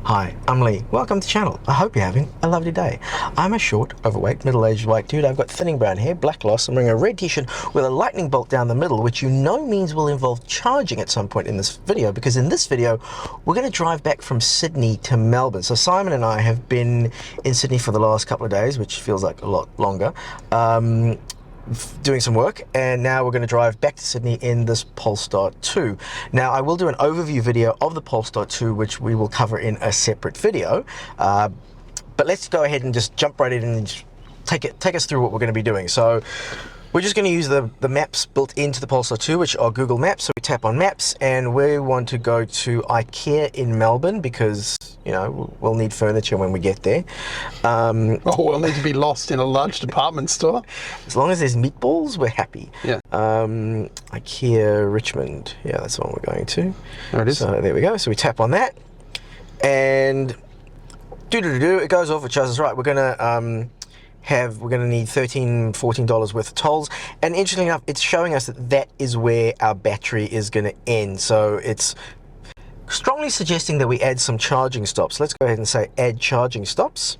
Hi, I'm Lee. Welcome to the channel. I hope you're having a lovely day. I'm a short, overweight, middle-aged white dude. I've got thinning brown hair, black loss. I'm wearing a red t-shirt with a lightning bolt down the middle, which you know means will involve charging at some point in this video, because in this video, we're going to drive back from Sydney to Melbourne. So Simon and I have been in Sydney for the last couple of days, which feels like a lot longer, doing some work, and now we're going to drive back to Sydney in this Polestar 2. Now I will do an overview video of the Polestar 2, which we will cover in a separate video, but let's go ahead and just jump right in and take us through what we're going to be doing. So we're just going to use the maps built into the Polestar 2, which are Google Maps. So we tap on Maps, and we want to go to IKEA in Melbourne because, you know, we'll need furniture when we get there. We'll need to be lost in a large department store. As long as there's meatballs, we're happy. Yeah. IKEA Richmond. Yeah, that's the one we're going to. There it is. So there we go. So we tap on that, and it goes off. It shows us, right, we're going to need $13–14 worth of tolls, and interestingly enough, it's showing us that is where our battery is going to end. So it's strongly suggesting that we add some charging stops. Let's go ahead and say add charging stops,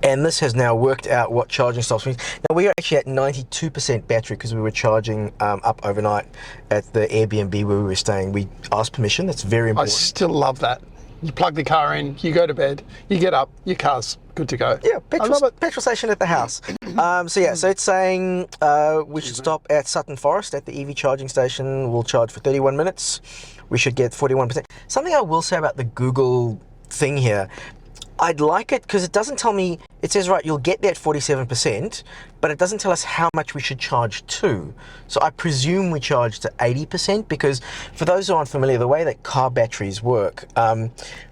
and this has now worked out what charging stops means. Now we are actually at 92% battery because we were charging up overnight at the Airbnb where we were staying. We asked permission. That's very important. I still love that. You plug the car in, you go to bed, you get up, your car's good to go. Yeah, petrol station at the house. So it's saying we should stop at Sutton Forest at the EV charging station. We'll charge for 31 minutes. We should get 41%. Something I will say about the Google thing here, I'd like it because it doesn't tell me, it says, right, you'll get there at 47%, but it doesn't tell us how much we should charge to. So I presume we charge to 80%, because for those who aren't familiar, the way that car batteries work,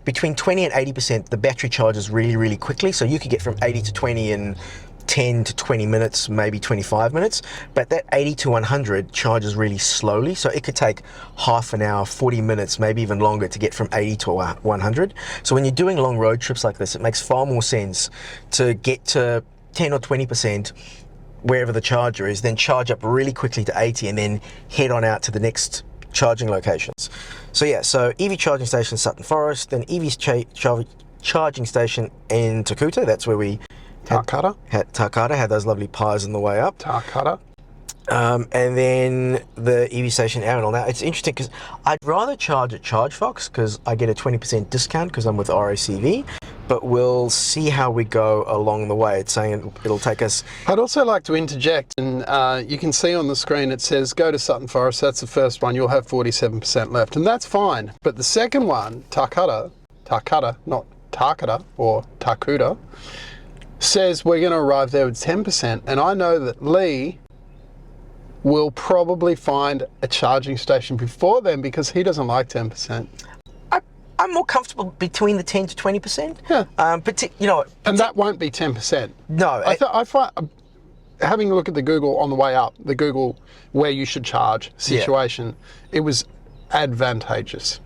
between 20 and 80%, the battery charges really, really quickly. So you could get from 80 to 20 in 10 to 20 minutes, maybe 25 minutes, but that 80 to 100 charges really slowly. So it could take half an hour, 40 minutes, maybe even longer to get from 80 to 100. So when you're doing long road trips like this, it makes far more sense to get to 10 or 20% wherever the charger is, then charge up really quickly to 80 and then head on out to the next charging locations. So yeah, so EV charging station Sutton Forest, then EV charging station in Takuta. That's where we Tarcutta had those lovely pies on the way up. Tarcutta. And then the EV station Arundel. Now it's interesting because I'd rather charge at ChargeFox because I get a 20% discount because I'm with RACV, but we'll see how we go along the way. It's saying it'll take us. I'd also like to interject, and you can see on the screen it says go to Sutton Forest. That's the first one. You'll have 47% left, and that's fine. But the second one, Tarcutta, not Tarcutta or Takuta, says we're going to arrive there with 10%, and I know that Lee will probably find a charging station before then because he doesn't like 10%. I'm more comfortable between the 10 to 20%. Yeah. And that won't be 10%. No. I find, having a look at the Google on the way up, the Google where you should charge situation, It was advantageous.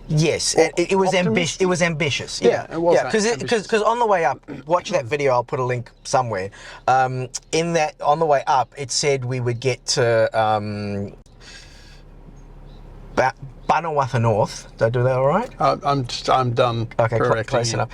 Yes, it was ambitious. It was ambitious. Yeah, it was. Because on the way up, watch that video. I'll put a link somewhere. In that, on the way up, it said we would get to Banawatha North. Did I do that all right? I'm done. Okay, close enough.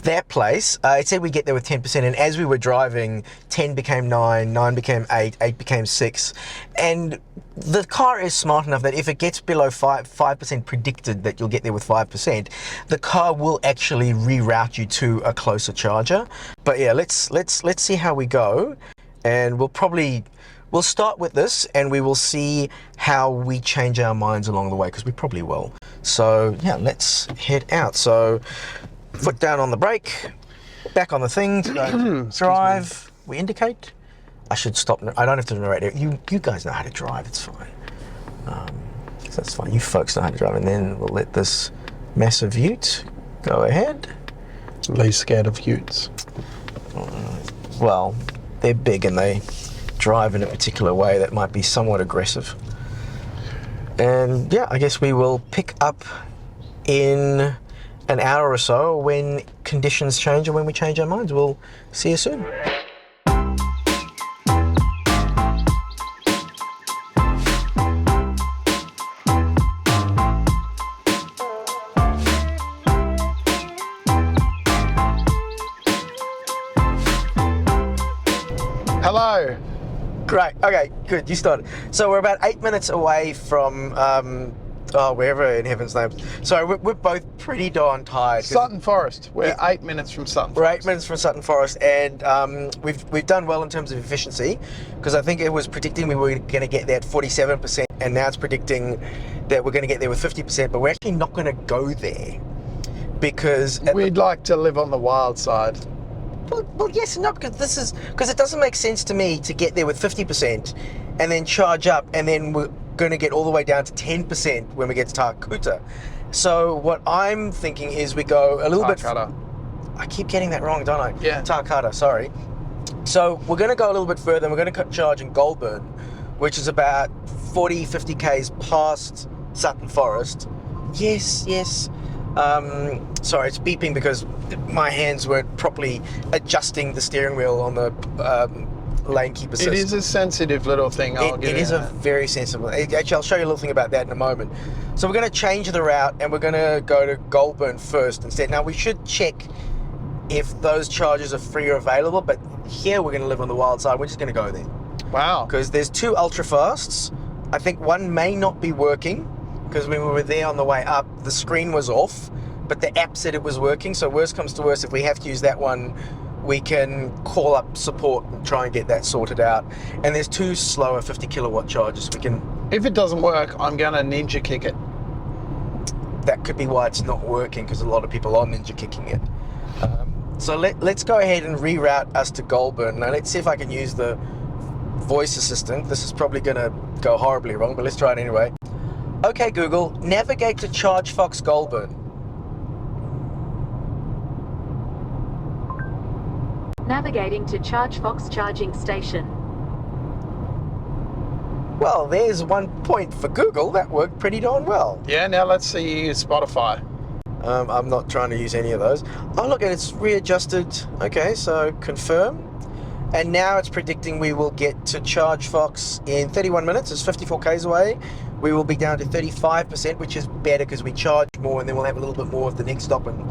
That place, it said we get there with 10%, and as we were driving, 10 became 9, 9 became 8, 8 became 6, and the car is smart enough that if it gets below 5% predicted that you'll get there with 5%, the car will actually reroute you to a closer charger. But yeah, let's see how we go, and we'll start with this, and we will see how we change our minds along the way, because we probably will. So yeah, let's head out. So foot down on the brake, back on the thing to go drive. We indicate. I should stop. I don't have to narrate it. You guys know how to drive. It's fine. So that's fine. You folks know how to drive. And then we'll let this massive ute go ahead. Least scared of utes. Well, they're big and they drive in a particular way that might be somewhat aggressive. And yeah, I guess we will pick up in an hour or so when conditions change and when we change our minds. We'll see you soon. Hello. Great. Okay, good. You started. So we're about 8 minutes away from wherever in heaven's name. So we're both pretty darn tired. Sutton Forest. We're 8 minutes from Sutton We're Forest. 8 minutes from Sutton Forest, and we've done well in terms of efficiency, because I think it was predicting we were going to get there at 47%, and now it's predicting that we're going to get there with 50%, but we're actually not going to go there because We'd like to live on the wild side. Well, yes and no, because it doesn't make sense to me to get there with 50% and then charge up, and then we're going to get all the way down to 10% when we get to Tarkuta. So what I'm thinking is we go a little Tarkata. bit. I keep getting that wrong, don't I? Yeah. Tarkata, sorry. So we're going to go a little bit further, and we're going to charge in Goulburn, which is about 40, 50 k's past Sutton Forest. Yes. Sorry, it's beeping because my hands weren't properly adjusting the steering wheel on the lane keep assist. It is a sensitive little thing. It is a very sensible. Actually, I'll show you a little thing about that in a moment. So we're going to change the route, and we're going to go to Goulburn first instead. Now, we should check if those charges are free or available, but here we're going to live on the wild side. We're just going to go there. Wow. Because there's 2 ultra fasts. I think one may not be working, because when we were there on the way up, the screen was off, but the app said it was working. So worst comes to worst, if we have to use that one, we can call up support and try and get that sorted out. And there's 2 slower 50 kilowatt charges. We can. If it doesn't work, I'm going to ninja kick it. That could be why it's not working, because a lot of people are ninja kicking it. So let's go ahead and reroute us to Goulburn. Now let's see if I can use the voice assistant. This is probably going to go horribly wrong, but let's try it anyway. Okay, Google, navigate to Charge Fox Goulburn. Navigating to Charge Fox charging station. Well, there's 1 point for Google. That worked pretty darn well. Yeah, now let's see you use Spotify. I'm not trying to use any of those. Oh, look, it's readjusted. Okay, so confirm. And now it's predicting we will get to Charge Fox in 31 minutes. It's 54 k's away. We will be down to 35%, which is better because we charge more, and then we'll have a little bit more of the next stop and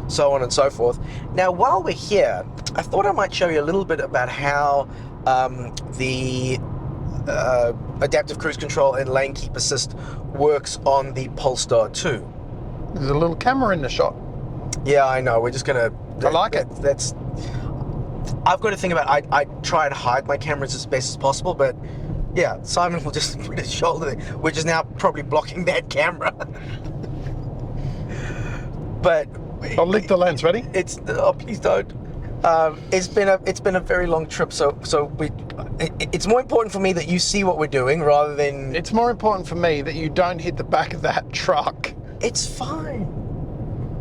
so on and so forth. Now, while we're here, I thought I might show you a little bit about how the adaptive cruise control and lane keep assist works on the Polestar 2. There's a little camera in the shot. Yeah, I know. We're just gonna. I like it. That's. I've got to think about. I try and hide my cameras as best as possible, but yeah, Simon will just put his shoulder there, which is now probably blocking that camera. But I'll lick the lens. Ready? it's. Oh, please don't. It's been a very long trip, so it's more important for me that you see what we're doing rather than. It's more important for me that you don't hit the back of that truck. It's fine.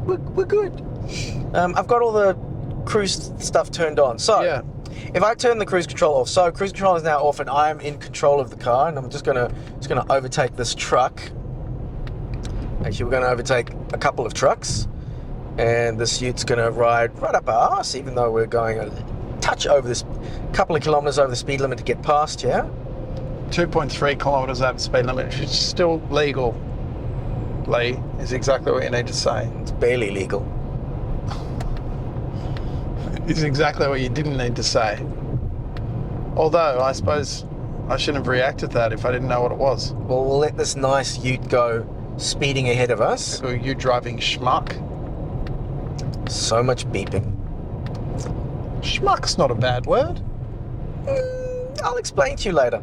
We're good. I've got all the cruise stuff turned on. So Yeah. if I turn the cruise control off, so cruise control is now off, and I'm in control of the car, and I'm just gonna overtake this truck. Actually, we're gonna overtake a couple of trucks, and this ute's gonna ride right up our arse, even though we're going a touch over this, couple of kilometres over the speed limit to get past. Yeah. 2.3 kilometres over the speed limit, which is still legal. Lee, is exactly what you need to say. It's barely legal. It's exactly what you didn't need to say. Although, I suppose I shouldn't have reacted to that if I didn't know what it was. Well, we'll let this nice ute go speeding ahead of us. Or you driving schmuck. So much beeping. Schmuck's not a bad word. I'll explain to you later.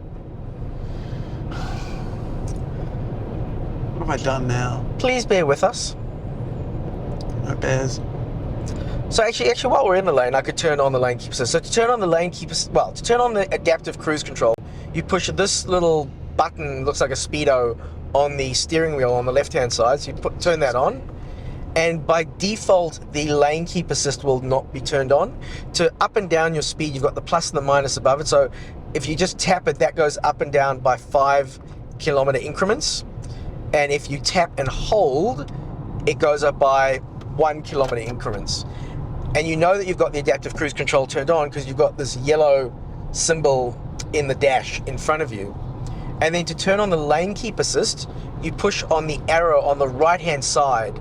What have I done now? Please bear with us. No bears. So actually, while we're in the lane, I could turn on the lane keep assist. So to turn on the lane keep assist, to turn on the adaptive cruise control, you push this little button, looks like a speedo, on the steering wheel on the left-hand side. So you turn that on, and by default, the lane keep assist will not be turned on. To up and down your speed, you've got the plus and the minus above it. So if you just tap it, that goes up and down by 5 kilometer increments. And if you tap and hold, it goes up by 1 kilometer increments. And you know that you've got the adaptive cruise control turned on because you've got this yellow symbol in the dash in front of you. And then to turn on the lane keep assist, you push on the arrow on the right hand side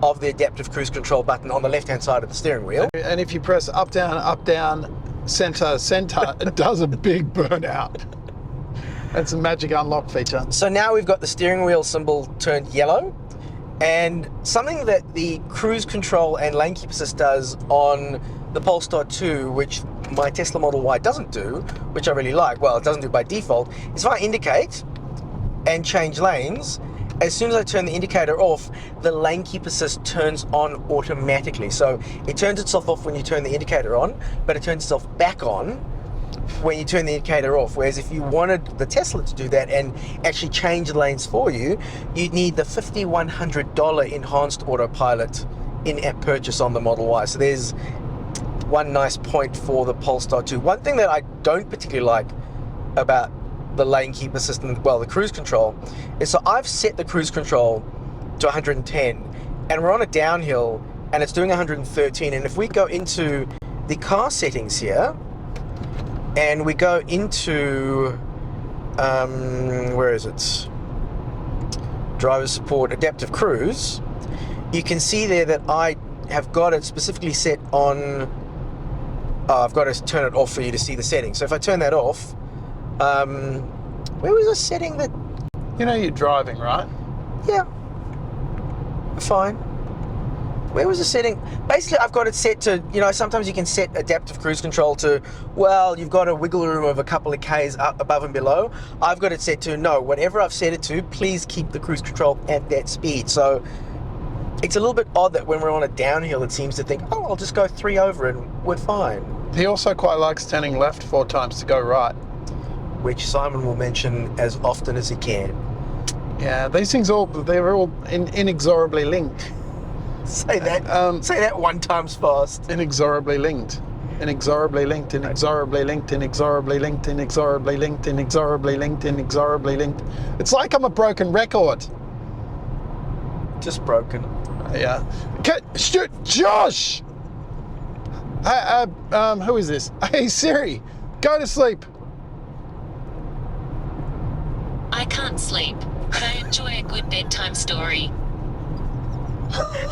of the adaptive cruise control button on the left hand side of the steering wheel. And if you press up, down, center does a big burnout. That's a magic unlock feature. So now we've got the steering wheel symbol turned yellow, and something that the cruise control and lane keep assist does on the Polestar 2, which my Tesla Model Y doesn't do, which I really like, well, it doesn't do by default, is if I indicate and change lanes, as soon as I turn the indicator off, the lane keep assist turns on automatically. So it turns itself off when you turn the indicator on, but it turns itself back on when you turn the indicator off. Whereas if you wanted the Tesla to do that and actually change the lanes for you, you'd need the $5,100 enhanced autopilot in-app purchase on the Model Y. So there's one nice point for the Polestar 2. One thing that I don't particularly like about the lane keep assist, well, the cruise control, is so I've set the cruise control to 110 and we're on a downhill and it's doing 113, and if we go into the car settings here and we go into where is it, driver support, adaptive cruise, you can see there that I have got it specifically set on, I've got to turn it off for you to see the settings. So if I turn that off, where was the setting that... You know you're driving, right? Yeah. Fine. Where was the setting? Basically, I've got it set to, you know, sometimes you can set adaptive cruise control to, well, you've got a wiggle room of a couple of Ks up above and below. I've got it set to, no, whatever I've set it to, please keep the cruise control at that speed. So it's a little bit odd that when we're on a downhill, it seems to think, oh, I'll just go 3 over and we're fine. He also quite likes turning left 4 times to go right. Which Simon will mention as often as he can. Yeah, these things they're all inexorably linked. Say that 1 time fast. Inexorably linked. Inexorably linked, inexorably linked, inexorably linked, inexorably linked, inexorably linked, inexorably linked. It's like I'm a broken record. Just broken. Yeah. Shoot, Josh! Who is this? Hey Siri, go to sleep. I can't sleep, but I enjoy a good bedtime story.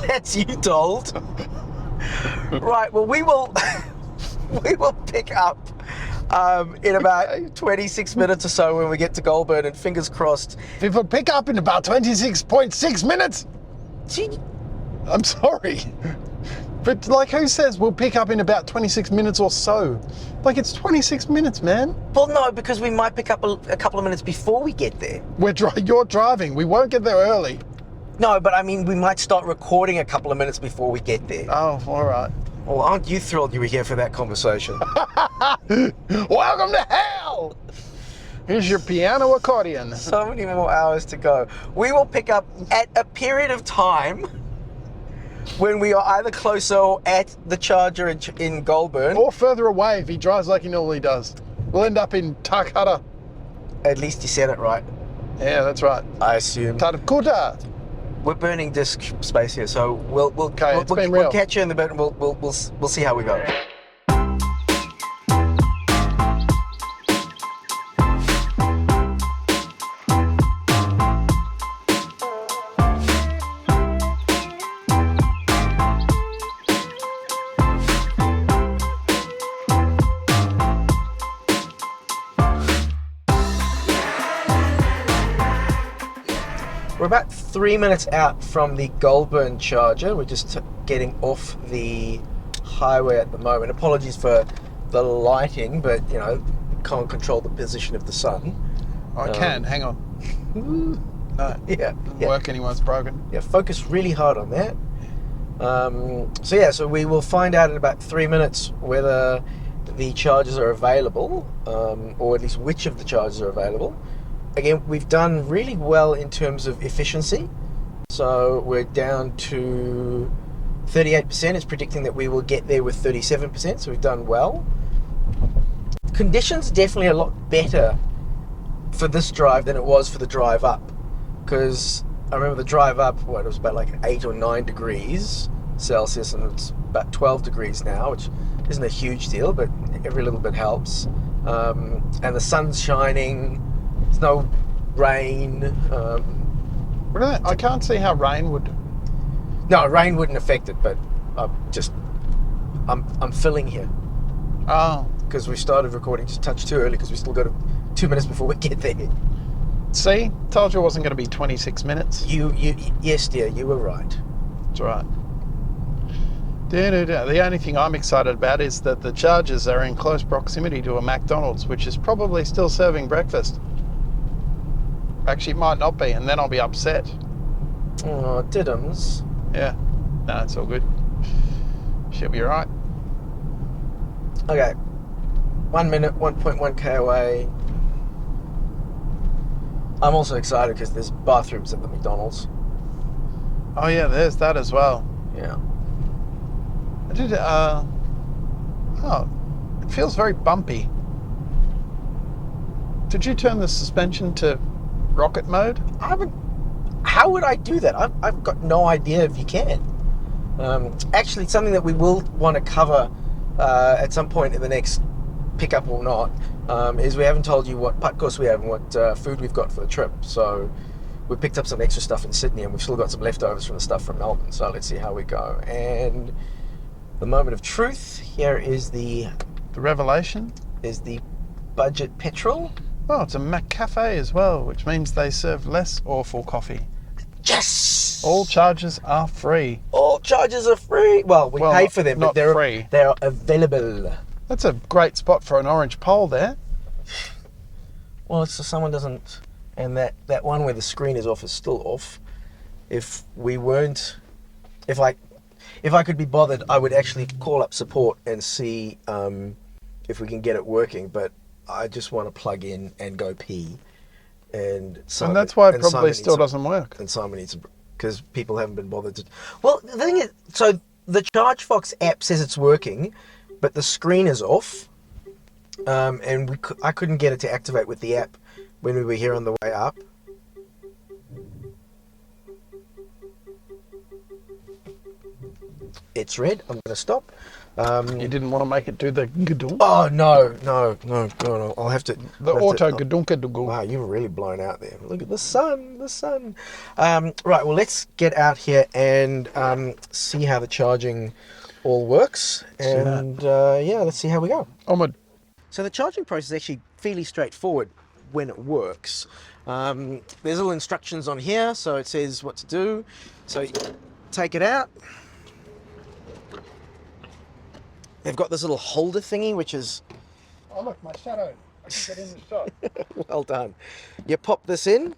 That's you told. Right, well we will pick up in about 26 minutes or so when we get to Goulburn, and fingers crossed. We will pick up in about 26.6 minutes. Gee, I'm sorry. But like who says we'll pick up in about 26 minutes or so? Like it's 26 minutes, man. well, no, because we might pick up a couple of minutes before we get there. You're driving. We won't get there early. No, but I mean, we might start recording a couple of minutes before we get there. Oh, all right. Well, aren't you thrilled you were here for that conversation? Welcome to hell. Here's your piano accordion. So many more hours to go. We will pick up at a period of time when we are either closer or at the charger in Goulburn. Or further away if he drives like he normally does. We'll end up in Takata. At least you said it right, Yeah, that's right. I assume. Tarkuta. We're burning disk space here, so we'll been real. catch you in the bit, and we'll see how we go. We're about 3 minutes out from the Goulburn charger. We're just getting off the highway at the moment. Apologies for the lighting, but you know, can't control the position of the sun. I can, hang on. No, Yeah, doesn't yeah. work, anyone's broken. Yeah, focus really hard on that. So we will find out in about 3 minutes whether the chargers are available, or at least which of the chargers are available. Again, we've done really well in terms of efficiency. So we're down to 38%. It's predicting that we will get there with 37%, so we've done well. Conditions definitely a lot better for this drive than it was for the drive up, because I remember the drive up, it was about like 8 or 9 degrees Celsius, and it's about 12 degrees now, which isn't a huge deal, but every little bit helps. And the sun's shining, there's no rain. I can't see how rain would. No, rain wouldn't affect it, but I'm filling here. Oh, because we started recording just a touch too early because we still got 2 minutes before we get there. see? Told you it wasn't going to be 26 minutes. Yes, dear, you were right. That's right. The only thing I'm excited about is that the chargers are in close proximity to a McDonald's, which is probably still serving breakfast. Actually, it might not be, and then I'll be upset. Oh, diddums. Yeah. No, it's all good. She'll be right. Okay. 1 minute, 1.1k away. I'm also excited because there's bathrooms at the McDonald's. Oh, yeah, there's that as well. Yeah. I did, it feels very bumpy. Did you turn the suspension to rocket mode? I haven't. How would I do that? I've got no idea if you can. Actually, something that we will want to cover at some point in the next pickup or not is we haven't told you what putt course we have and what food we've got for the trip. So we picked up some extra stuff in Sydney and we've still got some leftovers from the stuff from Melbourne. So let's see how we go. And the moment of truth here is the revelation is the budget petrol. Oh, it's a McCafe as well, which means they serve less awful coffee. Yes! All charges are free. All charges are free. Well, we pay for them, but they're free. They are available. That's a great spot for an orange pole there. Well, it's so someone doesn't, and that one where the screen is off is still off. If I could be bothered, I would actually call up support and see if we can get it working. But I just want to plug in and go pee. And that's why it probably still doesn't work. And Simon needs because people haven't been bothered to. Well, the thing is, so the ChargeFox app says it's working, but the screen is off, and I couldn't get it to activate with the app when we were here on the way up. It's red. I'm going to stop. You didn't want to make it do the gadunk? Oh, no. I'll have to... The auto gadunka. Wow, you've really blown out there. Look at the sun. Right, well, let's get out here and see how the charging all works. And, let's see how we go. Onward. So the charging process is actually fairly straightforward when it works. There's little instructions on here, so it says what to do. So you take it out. They've got this little holder thingy, which is... Oh, look, my shadow. I can get in the shot. Well done. You pop this in.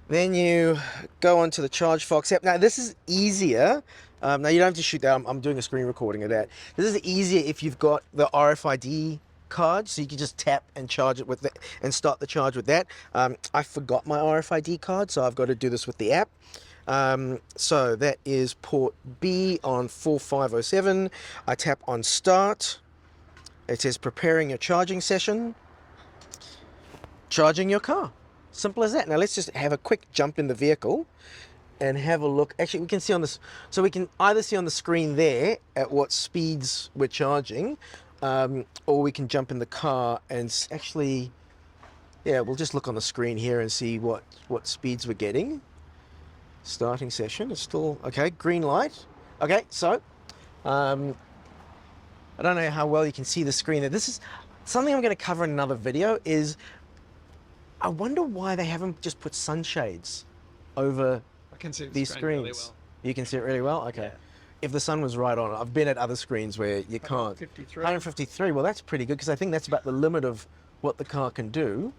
Then you go onto the ChargeFox app. Now, this is easier. Now, you don't have to shoot that. I'm doing a screen recording of that. This is easier if you've got the RFID card, so you can just tap and charge it with that and start the charge with that. I forgot my RFID card, so I've got to do this with the app. So that is port B on 4507. I tap on start. It says preparing your charging session. Charging your car. Simple as that. Now let's just have a quick jump in the vehicle and have a look. Actually, we can see on this, so we can either see on the screen there at what speeds we're charging, or we can jump in the car and actually, we'll just look on the screen here and see what speeds we're getting. Starting session is still okay. Green light. Okay, so I don't know how well you can see the screen there. This is something I'm going to cover in another video. Is I wonder why they haven't just put sunshades over these screens. Really well. You can see it really well. Okay. Yeah. If the sun was right on it, I've been at other screens where you can't. 153. Well, that's pretty good because I think that's about the limit of what the car can do.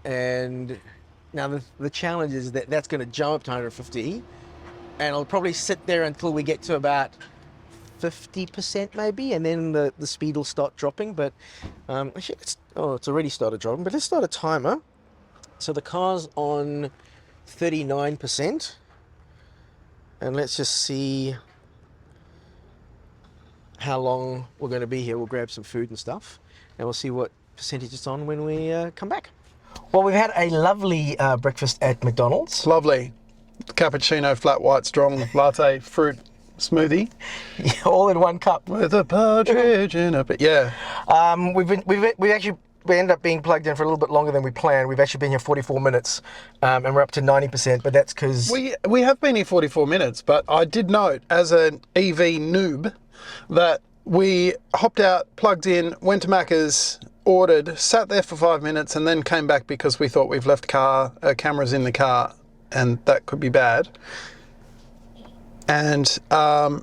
And now the challenge is that that's going to jump up to 150, and it'll probably sit there until we get to about 50% maybe, and then the speed will start dropping. But actually, it's already started dropping. But let's start a timer. So the car's on 39%, and let's just see how long we're going to be here. We'll grab some food and stuff, and we'll see what percentage it's on when we come back. Well, we've had a lovely breakfast at McDonald's. Lovely. Cappuccino, flat white, strong latte, fruit smoothie. Yeah, all in one cup. With a partridge in a bit. Yeah. We ended up being plugged in for a little bit longer than we planned. We've actually been here 44 minutes, and we're up to 90%, but that's because... We have been here 44 minutes, but I did note, as an EV noob, that we hopped out, plugged in, went to Macca's, ordered, sat there for 5 minutes, and then came back because we thought we've left cameras in the car, and that could be bad. And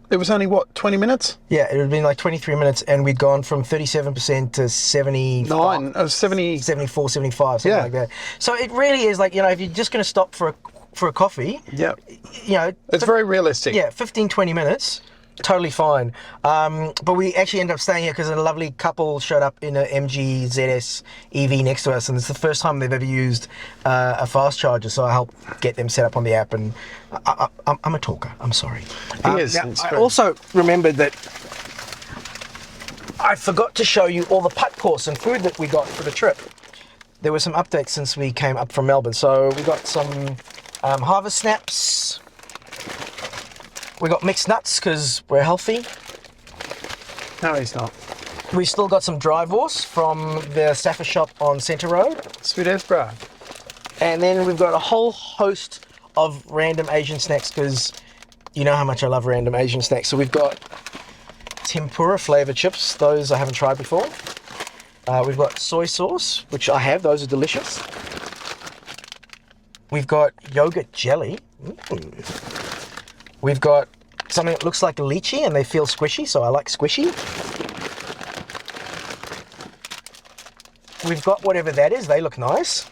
it was only, 20 minutes? Yeah, it would have been like 23 minutes, and we'd gone from 37% to 75, 74, 75, something like that. So it really is like, if you're just going to stop for a coffee, it's very realistic. Yeah, 15, 20 minutes, totally fine. But we actually ended up staying here because a lovely couple showed up in an MG ZS EV next to us, and it's the first time they've ever used a fast charger, so I helped get them set up on the app, and I'm a talker, I'm sorry. I also remembered that I forgot to show you all the putt course and food that we got for the trip. There were some updates since we came up from Melbourne, so we got some harvest snaps. We got mixed nuts because we're healthy. No, he's not. We still got some dry horse from the Stafford shop on Centre Road. Sweet as bra. And then we've got a whole host of random Asian snacks because you know how much I love random Asian snacks. So we've got tempura flavour chips. Those I haven't tried before. We've got soy sauce, which I have. Those are delicious. We've got yogurt jelly. We've got something that looks like a lychee and they feel squishy, so I like squishy. We've got whatever that is, they look nice.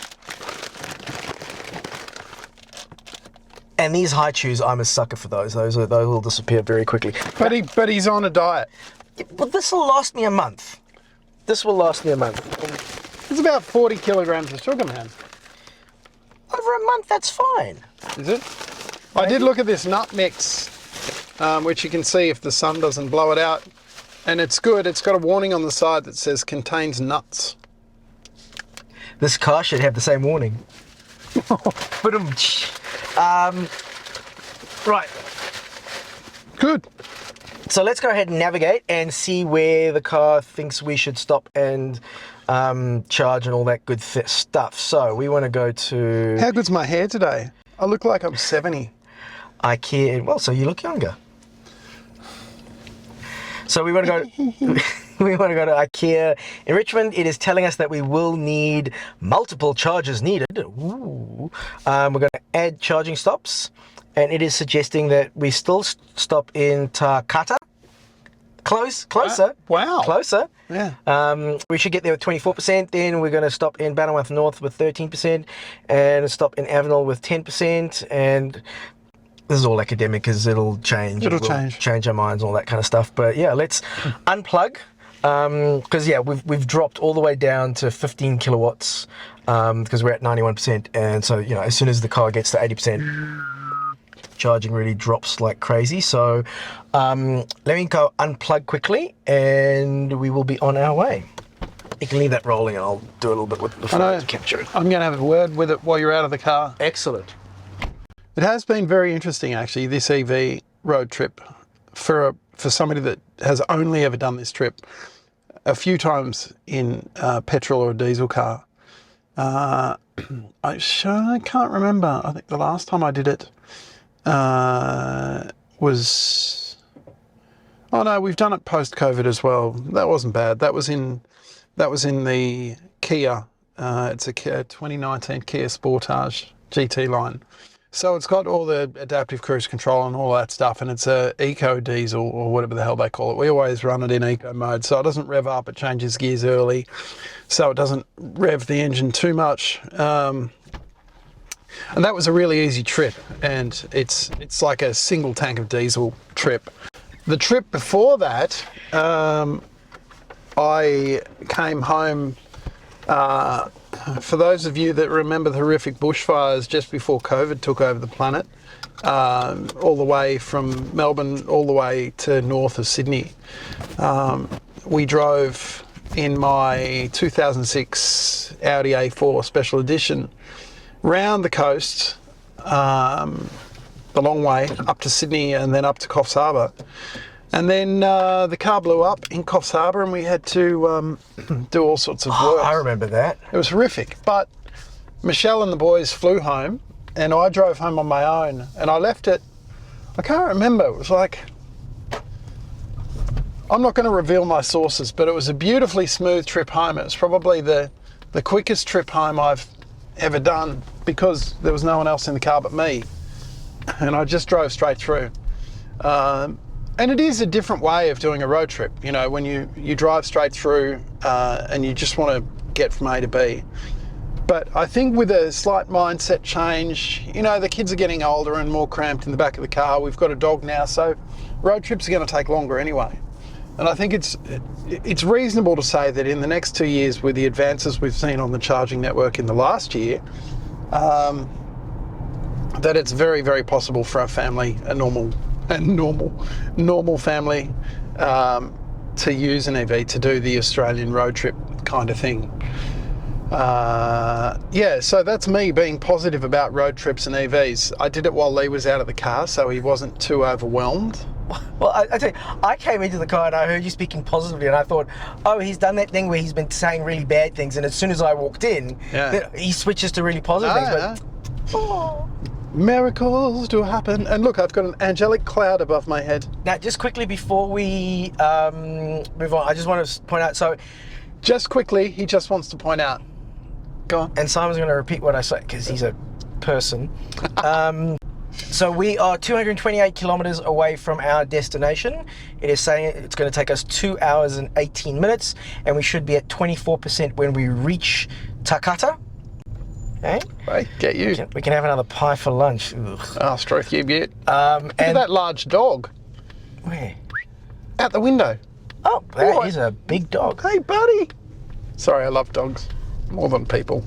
And these high chews, I'm a sucker for those. Those will disappear very quickly. But he's on a diet. But this will last me a month. This will last me a month. It's about 40 kilograms of sugar, man. Over a month, that's fine. Is it? I did look at this nut mix, which you can see if the sun doesn't blow it out. And it's good. It's got a warning on the side that says contains nuts. This car should have the same warning. Right. Good. So let's go ahead and navigate and see where the car thinks we should stop and charge and all that good stuff. So we want to go to... How good's my hair today? I look like I'm 70. IKEA. Well, so you look younger. So we want to go... We want to go to IKEA in Richmond. It is telling us that we will need multiple chargers needed. Ooh. We're going to add charging stops, and it is suggesting that we still stop in Takata. Closer. Wow. Closer. Yeah. We should get there with 24%. Then we're going to stop in Bannerworth North with 13%, and stop in Avenel with 10%. And this is all academic because it'll change. It'll we'll change our minds, all that kind of stuff. But yeah, let's unplug. Because we've dropped all the way down to 15 kilowatts because we're at 91%, and so as soon as the car gets to 80%, charging really drops like crazy. So let me go unplug quickly, and we will be on our way. You can leave that rolling, and I'll do a little bit with the phone to capture it. I'm going to have a word with it while you're out of the car. Excellent. It has been very interesting, actually, this EV road trip for somebody that has only ever done this trip a few times in a petrol or a diesel car. I can't remember. I think the last time I did it was... Oh no, we've done it post-COVID as well. That wasn't bad. That was in the Kia. It's a 2019 Kia Sportage GT line. So it's got all the adaptive cruise control and all that stuff, and it's a eco diesel or whatever the hell they call it. We always run it in eco mode, so it doesn't rev up, it changes gears early, so it doesn't rev the engine too much. And that was a really easy trip, and it's like a single tank of diesel trip. The trip before that, I came home. For those of you that remember the horrific bushfires just before COVID took over the planet, all the way from Melbourne all the way to north of Sydney, we drove in my 2006 Audi A4 Special Edition round the coast, the long way up to Sydney and then up to Coffs Harbour. And then the car blew up in Coffs Harbour, and we had to do all sorts of work. I remember that. It was horrific. But Michelle and the boys flew home, and I drove home on my own. And I left it, I can't remember, it was like, I'm not going to reveal my sources, but it was a beautifully smooth trip home. It was probably the quickest trip home I've ever done because there was no one else in the car but me. And I just drove straight through. And it is a different way of doing a road trip, you know, when you drive straight through and you just want to get from A to B. But I think with a slight mindset change, you know, the kids are getting older and more cramped in the back of the car. We've got a dog now, so road trips are going to take longer anyway. And I think it's reasonable to say that in the next 2 years, with the advances we've seen on the charging network in the last year, that it's very, very possible for a family, a normal family, to use an EV to do the Australian road trip kind of thing. Yeah, so that's me being positive about road trips and EVs. I did it while Lee was out of the car, so he wasn't too overwhelmed. Well, I tell you, I came into the car and I heard you speaking positively, and I thought, oh, he's done that thing where he's been saying really bad things, and as soon as I walked in, he switches to really positive things. But miracles do happen. And look, I've got an angelic cloud above my head. Now, just quickly before we move on, I just want to point out, so... Just quickly, he just wants to point out. Go on. And Simon's going to repeat what I say, because he's a person. So we are 228 kilometers away from our destination. It is saying it's going to take us 2 hours and 18 minutes, and we should be at 24% when we reach Takata. Okay? Right, get you. We can have another pie for lunch. Oh, stroke you, Look and at that large dog. Where? Out the window. Oh, that is a big dog. Hey, buddy. Sorry, I love dogs more than people.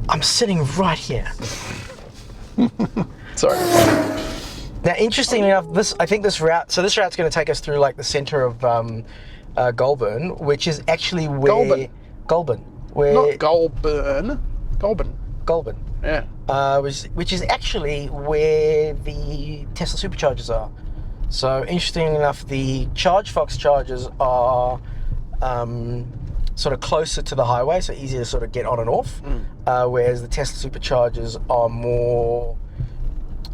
I'm sitting right here. Sorry. Now, interestingly enough, this route's going to take us through like the centre of Goulburn, which is actually where Goulburn, where not Goulburn, Goulburn, yeah, which is actually where the Tesla superchargers are. So, interestingly enough, the ChargeFox chargers are sort of closer to the highway, so easier to sort of get on and off, whereas the Tesla superchargers are more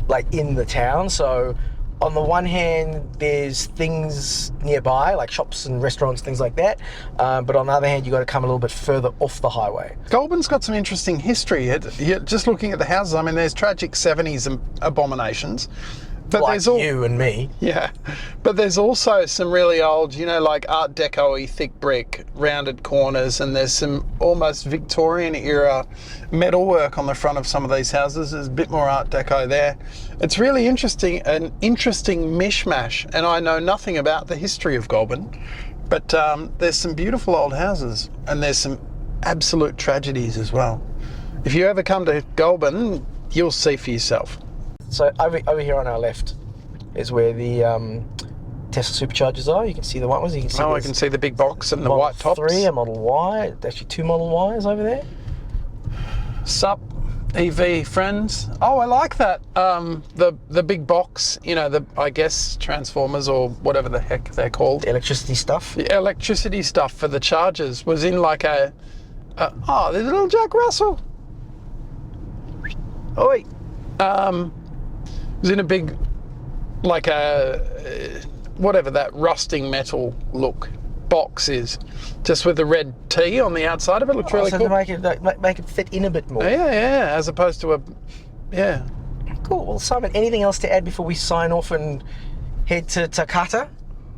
like in the town. So on the one hand, there's things nearby, like shops and restaurants, things like that, but on the other hand, you've got to come a little bit further off the highway. Goulburn's got some interesting history. Just looking at the houses, I mean, there's tragic 70s abominations. But like there's you and me. Yeah, but there's also some really old, you know, like Art Deco-y thick brick, rounded corners, and there's some almost Victorian era metalwork on the front of some of these houses. There's a bit more Art Deco there. It's really interesting, an interesting mishmash, and I know nothing about the history of Goulburn, but there's some beautiful old houses, and there's some absolute tragedies as well. If you ever come to Goulburn, you'll see for yourself. So over here on our left is where the Tesla superchargers are. You can see the white ones. You can see I can see the big box and the Model white tops. 3, a Model Y. Actually, 2 Model Ys over there. Sup, EV friends. Oh, I like that. The big box. You know, I guess transformers or whatever the heck they're called. The electricity stuff. The electricity stuff for the chargers was in like there's a little Jack Russell. Oi. It was in a big, like whatever that rusting metal look box is, just with the red T on the outside of it. Looks really so cool. to make it fit in a bit more. Yeah, as opposed to yeah. Cool. Well, Simon, anything else to add before we sign off and head to Takata?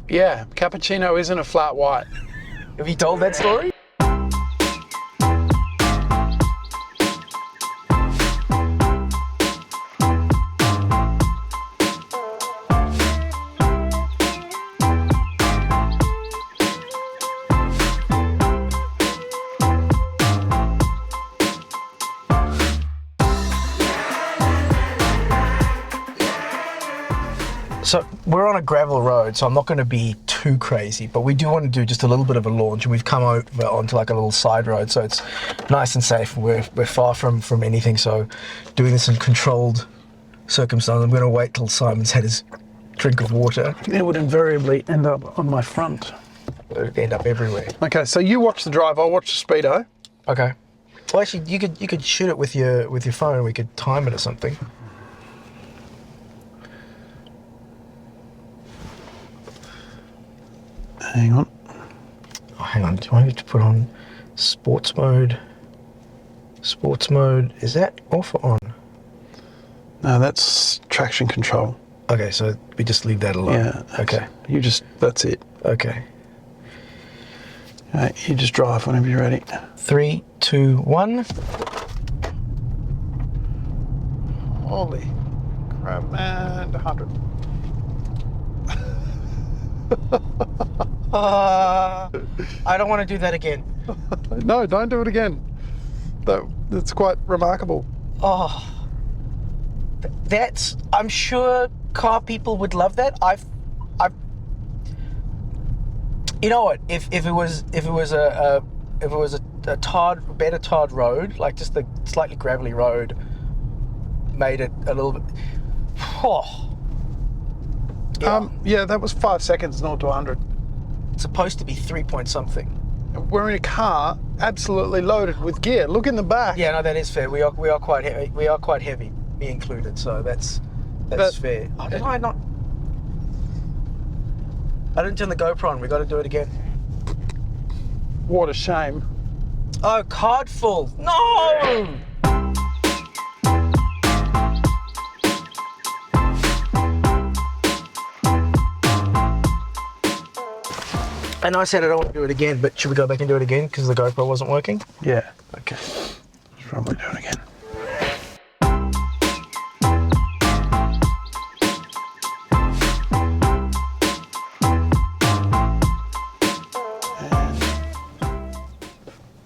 Yeah, cappuccino isn't a flat white. Have you told that story? So we're on a gravel road, so I'm not going to be too crazy, but we do want to do just a little bit of a launch, and we've come over onto like a little side road, so it's nice and safe. We're far from anything, so doing this in controlled circumstances. I'm going to wait till Simon's had his drink of water. It would invariably end up on my front. It would end up everywhere. Okay, so you watch the drive, I'll watch the speedo. Okay. Well, actually, you could shoot it with your phone. We could time it or something. Hang on. Oh, hang on. Do I need to put on sports mode? Sports mode. Is that off or on? No, that's traction control. Okay, so we just leave that alone. Yeah. Okay. That's it. Okay. You just drive whenever you're ready. 3, 2, 1. Holy crap, and 100. I don't want to do that again. No, don't do it again. That's quite remarkable. Oh, that's. I'm sure car people would love that. You know what? If it was a better tarred road, like just the slightly gravelly road, made it a little bit. Oh. Yeah, that was 5 seconds, 0 to 100. It's supposed to be 3 point something. We're in a car absolutely loaded with gear. Look in the back. Yeah, no, that is fair. We are quite heavy. We are quite heavy, me included. So that's fair. Oh, did I not? I didn't turn the GoPro on. We got to do it again. What a shame. Oh, card full. No. And I said I don't want to do it again, but should we go back and do it again because the GoPro wasn't working? Yeah. Okay. Should probably do it again.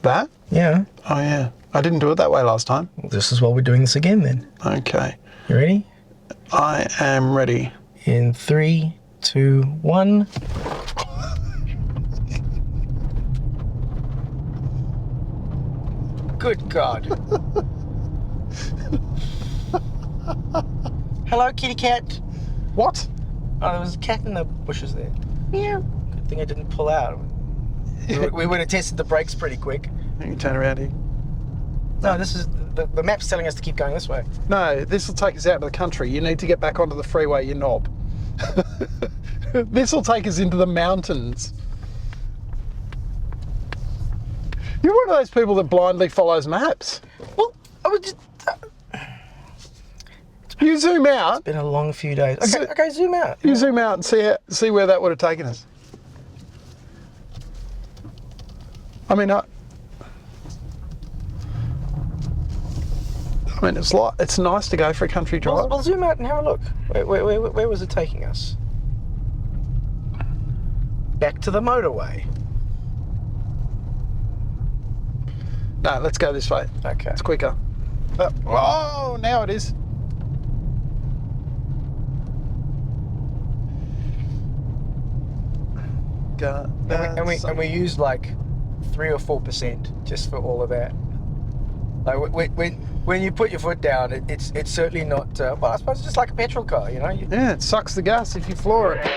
That? Yeah. Oh yeah. I didn't do it that way last time. Well, this is why we're doing this again then. Okay. You ready? I am ready. In 3, 2, 1. Good God. Hello, kitty cat. What? Oh, there was a cat in the bushes there. Meow. Good thing I didn't pull out. We would have tested the brakes pretty quick. You can turn around here. No, this is the map's telling us to keep going this way. No, this will take us out of the country. You need to get back onto the freeway, you knob. This will take us into the mountains. You're one of those people that blindly follows maps. Well, I would just. You zoom out. It's been a long few days. Okay, zoom out. You zoom out and see where that would have taken us. I mean, it's nice to go for a country drive. We'll zoom out and have a look. Where was it taking us? Back to the motorway. No, let's go this way. Okay. It's quicker. Oh, now it is. And we used like 3 or 4% just for all of that. Like when you put your foot down, it's certainly not. Well, I suppose it's just like a petrol car, you know. Yeah, it sucks the gas if you floor it.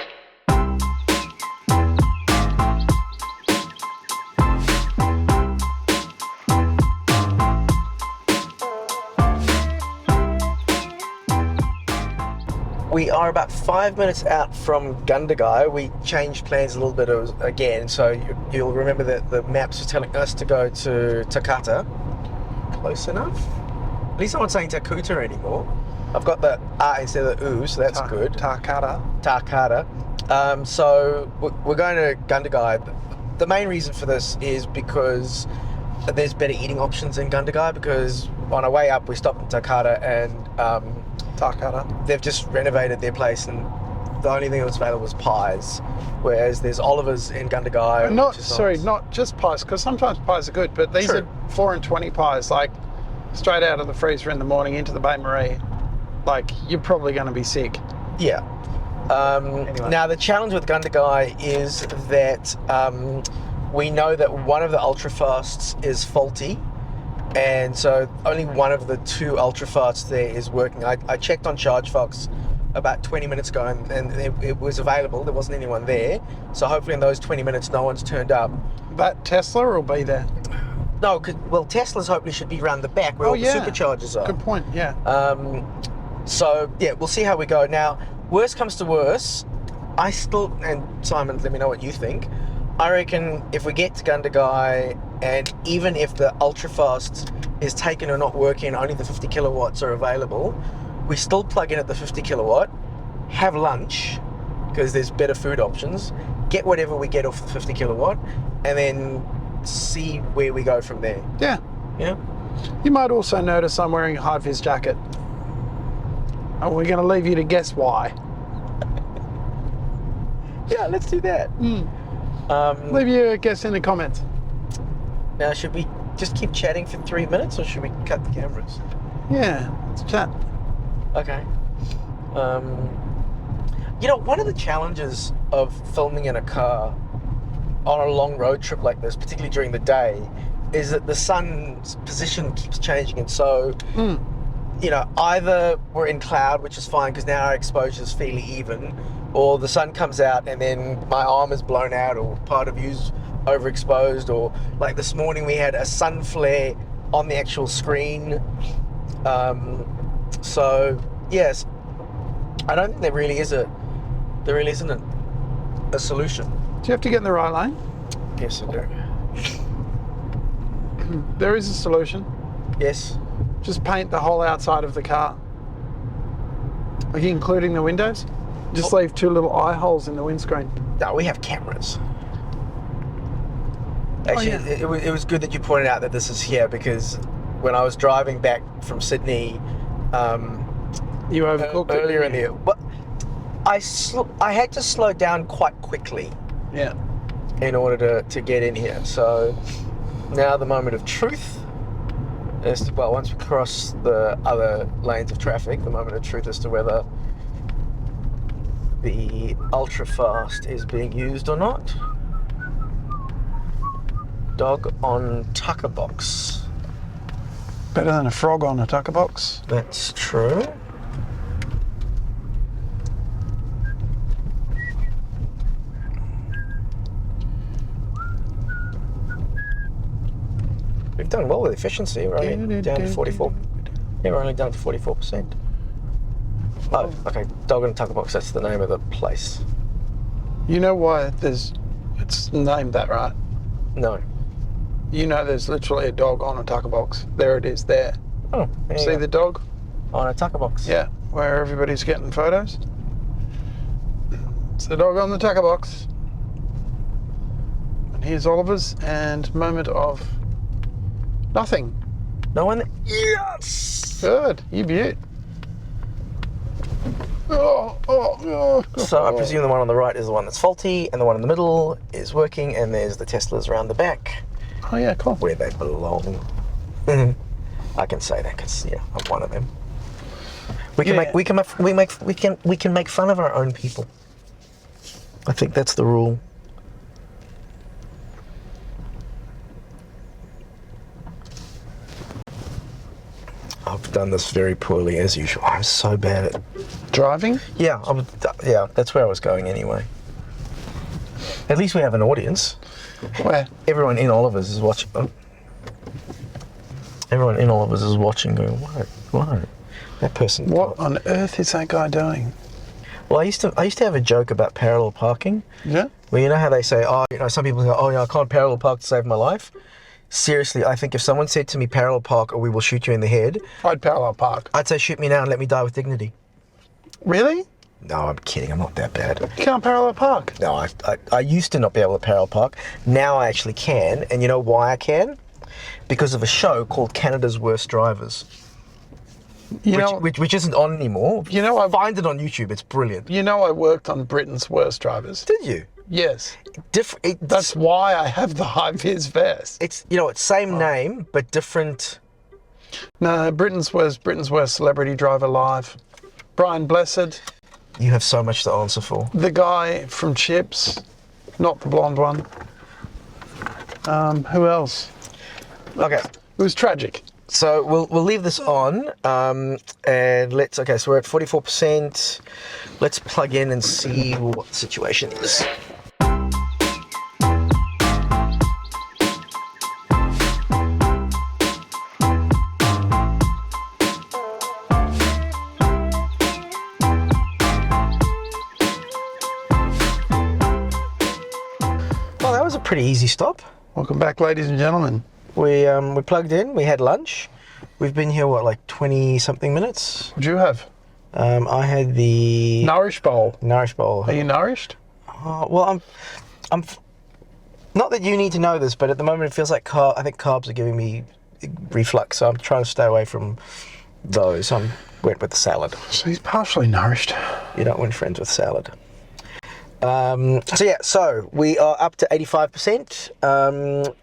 We are about 5 minutes out from Gundagai. We changed plans a little bit again, so you'll remember that the maps were telling us to go to Takata. Close enough. At least I'm not saying Takuta anymore. I've got the R instead of the U, so that's good. Takata. So we're going to Gundagai. The main reason for this is because there's better eating options in Gundagai, because on our way up we stopped in Takata and they've just renovated their place and the only thing that was available was pies, whereas there's Oliver's in Gundagai. Not just pies, because sometimes pies are good, but these are 4 and 20 pies, like straight out of the freezer in the morning into the Bain Marie. Like, you're probably going to be sick. Yeah. Anyway. Now the challenge with Gundagai is that we know that one of the ultrafasts is faulty, and so only one of the 2 ultrafasts there is working. I checked on ChargeFox about 20 minutes ago and it was available. There wasn't anyone there, so hopefully in those 20 minutes no one's turned up. That Tesla will be there. No, well, Teslas hopefully should be around the back where all the superchargers are. Good point, yeah. So yeah, we'll see how we go. Now, worst comes to worst, I still, and Simon, let me know what you think. I reckon if we get to Gundagai, and even if the ultra fast is taken or not working, only the 50 kilowatts are available, we still plug in at the 50 kilowatt, have lunch, because there's better food options, get whatever we get off the 50 kilowatt, and then see where we go from there. Yeah. Yeah? You might also notice I'm wearing a high-vis jacket. And we're going to leave you to guess why. Yeah, let's do that. Leave you a guess in the comments. Now, should we just keep chatting for 3 minutes, or should we cut the cameras? Yeah, let's chat. Okay. You know, one of the challenges of filming in a car on a long road trip like this, particularly during the day, is that the sun's position keeps changing, and so you know, either we're in cloud, which is fine because now our exposure is fairly even, or the sun comes out and then my arm is blown out, or part of you's overexposed, or like this morning we had a sun flare on the actual screen. So yes, I don't think there really isn't a solution. Do you have to get in the right lane? Yes, I do. There is a solution. Yes. Just paint the whole outside of the car. Like including the windows. Just leave 2 little eye holes in the windscreen. No, we have cameras. Actually, yeah. it was good that you pointed out that this is here, because when I was driving back from Sydney You overcooked it. earlier in the year, but I had to slow down quite quickly Yeah. in order to get in here. So now the moment of truth is, well, once we cross the other lanes of traffic, the moment of truth as to whether the ultra fast is being used or not. Dog on tucker box. Better than a frog on a tucker box. That's true. We've done well with efficiency. We're only down to 44. Yeah, we're only down to 44%. Oh, okay. Dog and tucker box. That's the name of the place. You know why it's named that, right? No. You know there's literally a dog on a tucker box. There it is, there. Oh, there you See go. the dog? On a tucker box. Yeah, where everybody's getting photos. It's the dog on the tucker box. And here's Oliver's, and moment of nothing. No one. Yes. Good, you beaut. So I presume the one on the right is the one that's faulty, and the one in the middle is working, and there's the Teslas around the back Oh yeah, cool. where they belong. I can say that because I'm one of them. We can Yeah. we can make fun of our own people. I think that's the rule. I've done this very poorly as usual. I'm so bad at. Driving? Yeah, that's where I was going anyway. At least we have an audience. Where? Everyone in Oliver's is watching. Oh. Everyone in Oliver's is watching, going, what? That person. What on earth is that guy doing? Well, I used to have a joke about parallel parking. Yeah? Well, you know how they say, some people go, I can't parallel park to save my life. Seriously, I think if someone said to me parallel park or we will shoot you in the head, I'd parallel park. I'd say shoot me now and let me die with dignity. Really? No, I'm kidding. I'm not that bad. You can't parallel park. No, I used to not be able to parallel park. Now I actually can. And you know why I can? Because of a show called Canada's Worst Drivers. Which isn't on anymore. You know, find it on YouTube. It's brilliant. You know, I worked on Britain's Worst Drivers. Did you? Yes. That's why I have the high-vis vest. It's same name but different. No, Britain's Worst Celebrity Driver Live. Brian Blessed. You have so much to answer for. The guy from Chips, not the blonde one. Who else? Okay. It was tragic. So we'll leave this on, and so we're at 44%. Let's plug in and see what the situation is. pretty easy stop. Welcome back, ladies and gentlemen. We plugged in. We had lunch. We've been here like 20 something minutes. What'd you have? I had the Nourish bowl. Nourish bowl. Are you nourished? Well, I'm. Not that you need to know this, but at the moment it feels like I think carbs are giving me reflux, so I'm trying to stay away from those. I went with the salad. So he's partially nourished. You don't win friends with salad. So we are up to 85%.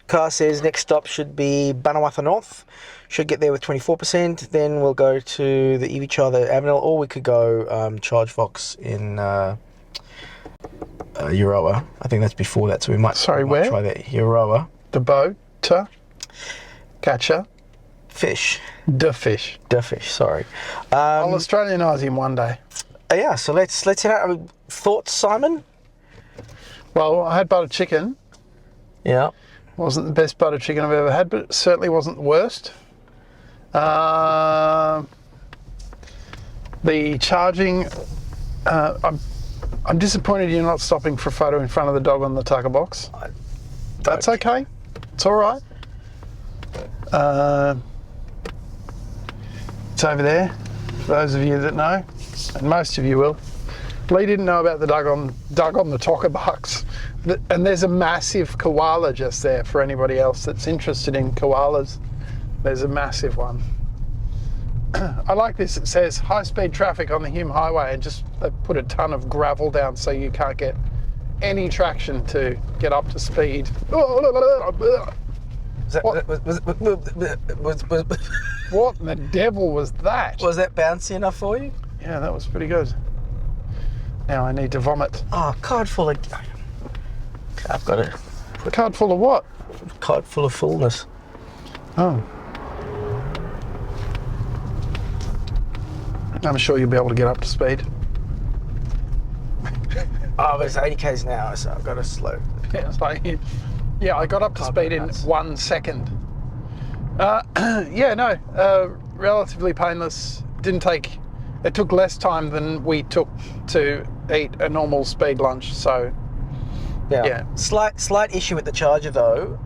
Car says next stop should be Banawatha North. Should get there with 24%. Then we'll go to the EV charger Avenel, or we could go Charge Fox in Euroa. I think that's before that, so we might where? try that. Euroa. The boat. Catcher. Fish. The fish. Sorry. I'll Australianise him one day. Yeah, so let's head out. Thoughts, Simon? Well, I had butter chicken. Yeah. Wasn't the best butter chicken I've ever had, but it certainly wasn't the worst. The charging, I'm disappointed you're not stopping for a photo in front of the dog on the tucker box. That's okay. It's all right. It's over there, for those of you that know, and most of you will. Lee didn't know about the dog on the tucker box. And there's a massive koala just there for anybody else that's interested in koalas. There's a massive one. I like this. It says high-speed traffic on the Hume Highway, and just they put a ton of gravel down so you can't get any traction to get up to speed. What in the devil was that? Was that bouncy enough for you? Yeah, that was pretty good. Now I need to vomit. Oh, card full of... I've got it. Card full of what? Card full of fullness. Oh. I'm sure you'll be able to get up to speed. Oh, but it's 80 k's an hour, so I've got to slow. Yeah, it's like, yeah, I got up to speed in 1 second. Relatively painless. It took less time than we took to eat a normal speed lunch, so yeah. Slight issue with the charger though.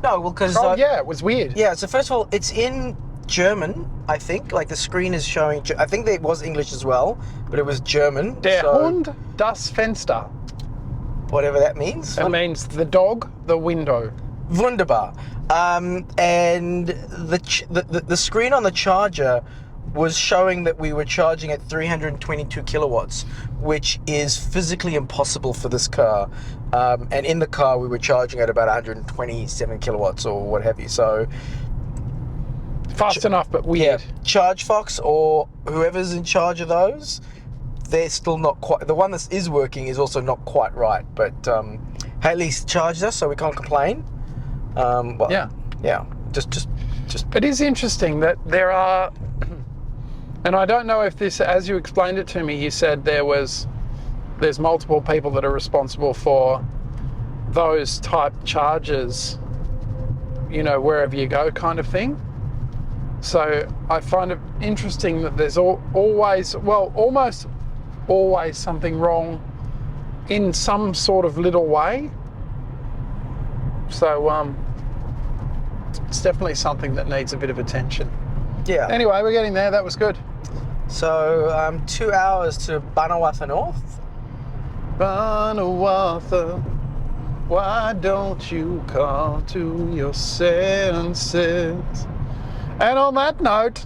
No, well, because it was weird. Yeah, so first of all, it's in German, I think. Like the screen is showing. I think there was English as well, but it was German. Der Hund, das Fenster. Whatever that means. It means the dog, the window. Wunderbar. And the screen on the charger was showing that we were charging at 322 kilowatts, which is physically impossible for this car. And in the car, we were charging at about 127 kilowatts or what have you. So fast enough, but weird. Yeah, Charge Fox or whoever's in charge of those, they're still not quite. The one that is working is also not quite right. But hey, at least charged us, so we can't complain. Just. It is interesting that there are. And I don't know if this, as you explained it to me, you said there's multiple people that are responsible for those type charges, wherever you go kind of thing. So I find it interesting that there's almost always something wrong in some sort of little way. So it's definitely something that needs a bit of attention. Yeah. Anyway, we're getting there. That was good. So 2 hours to Banawatha North. Banawatha, why don't you come to your senses? And on that note,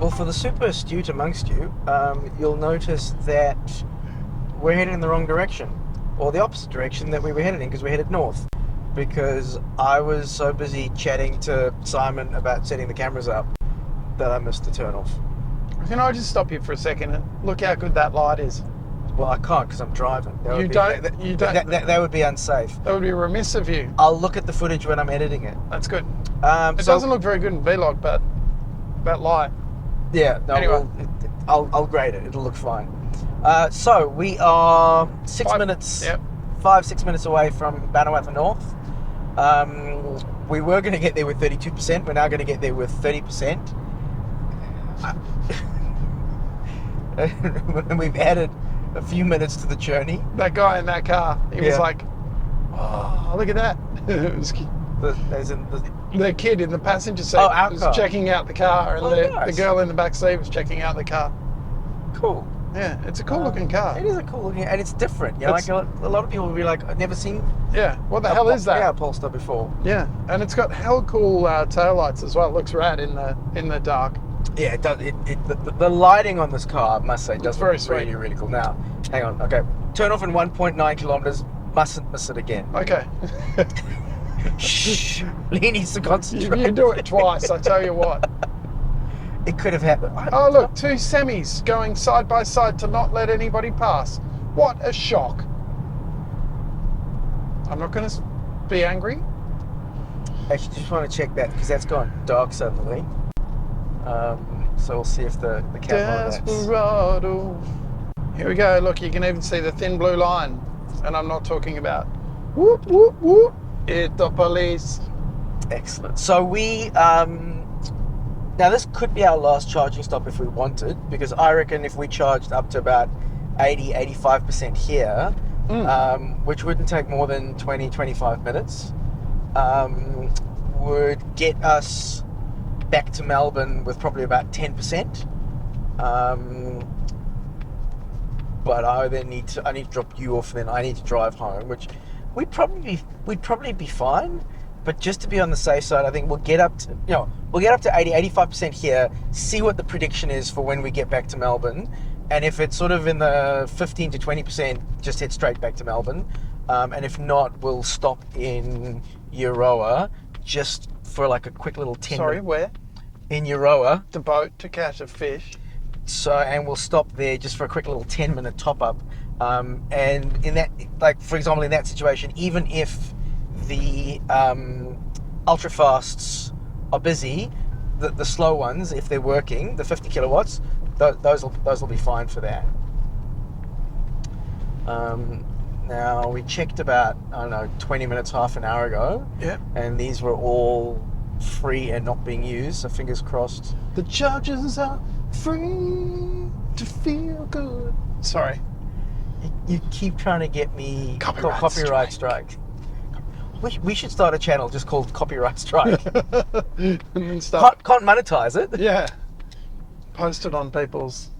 well, for the super astute amongst you, you'll notice that we're headed in the wrong direction, or the opposite direction that we were headed in, because we're headed north. Because I was so busy chatting to Simon about setting the cameras up that I missed the turn off. can I just stop you for a second and look how good that light is? Well, I can't because I'm driving. That would be unsafe. That would be remiss of you. I'll look at the footage when I'm editing it. That's good. It doesn't look very good in vlog, but that light. Yeah. No, anyway. I'll grade it. It'll look fine. So we are 6 5 minutes, Yep. 5-6 minutes away from Vanuatu North. We were going to get there with 32%. We're now going to get there with 30%. And we've added a few minutes to the journey. That guy in that car, he was Yeah. like, oh, look at that. It was As in the kid in the passenger seat Oh, our was car. checking out the car, and Oh, the nice. girl in the back seat was checking out the car. cool. Yeah, it's a cool looking car. It is a cool looking, and it's different. You know, It's- like a lot of people will be like, I've never seen Yeah, what the hell is that? Yeah, Polestar before. Yeah, and it's got hell cool taillights as well. It looks rad in the dark. Yeah, it does. The lighting on this car, I must say, does very look sweet. really, really cool. Now, hang on. Okay, turn off in 1.9 kilometers. Mustn't miss it again. Okay. Shh. Lee needs to you, concentrate. you do it twice, I tell you what. It could have happened. Oh, look, two semis going side by side to not let anybody pass. What a shock. I'm not going to be angry. Actually, just want to check that because that's gone dark suddenly. So we'll see if the camera. Desperado. Here we go. Look, you can even see the thin blue line. And I'm not talking about whoop, whoop, whoop. It's the police. Excellent. So we now this could be our last charging stop if we wanted, because I reckon if we charged up to about 85% here, which wouldn't take more than 20-25 minutes, would get us back to Melbourne with probably about 10%. But I need to drop you off, then I need to drive home, which we'd probably be fine. But just to be on the safe side, I think we'll get up to 80-85% here, see what the prediction is for when we get back to Melbourne. And if it's sort of in the 15 to 20%, just head straight back to Melbourne. And if not, we'll stop in Euroa just for like a quick little 10 Sorry, minute, where? in Euroa. The boat to catch a fish. So, and we'll stop there just for a quick little 10-minute top up. And in that, like, for example, in that situation, even if the ultra fasts are busy, the slow ones, if they're working, the 50 kilowatts, those will be fine for that. Now we checked about, I don't know, 20 minutes, half an hour ago. Yep. And these were all free and not being used, so fingers crossed. The charges are free to feel good. Sorry. You keep trying to get me Copyright strike. We should start a channel just called Copyright Strike. And then stuff. Can't monetize it. Yeah. Post it on people's.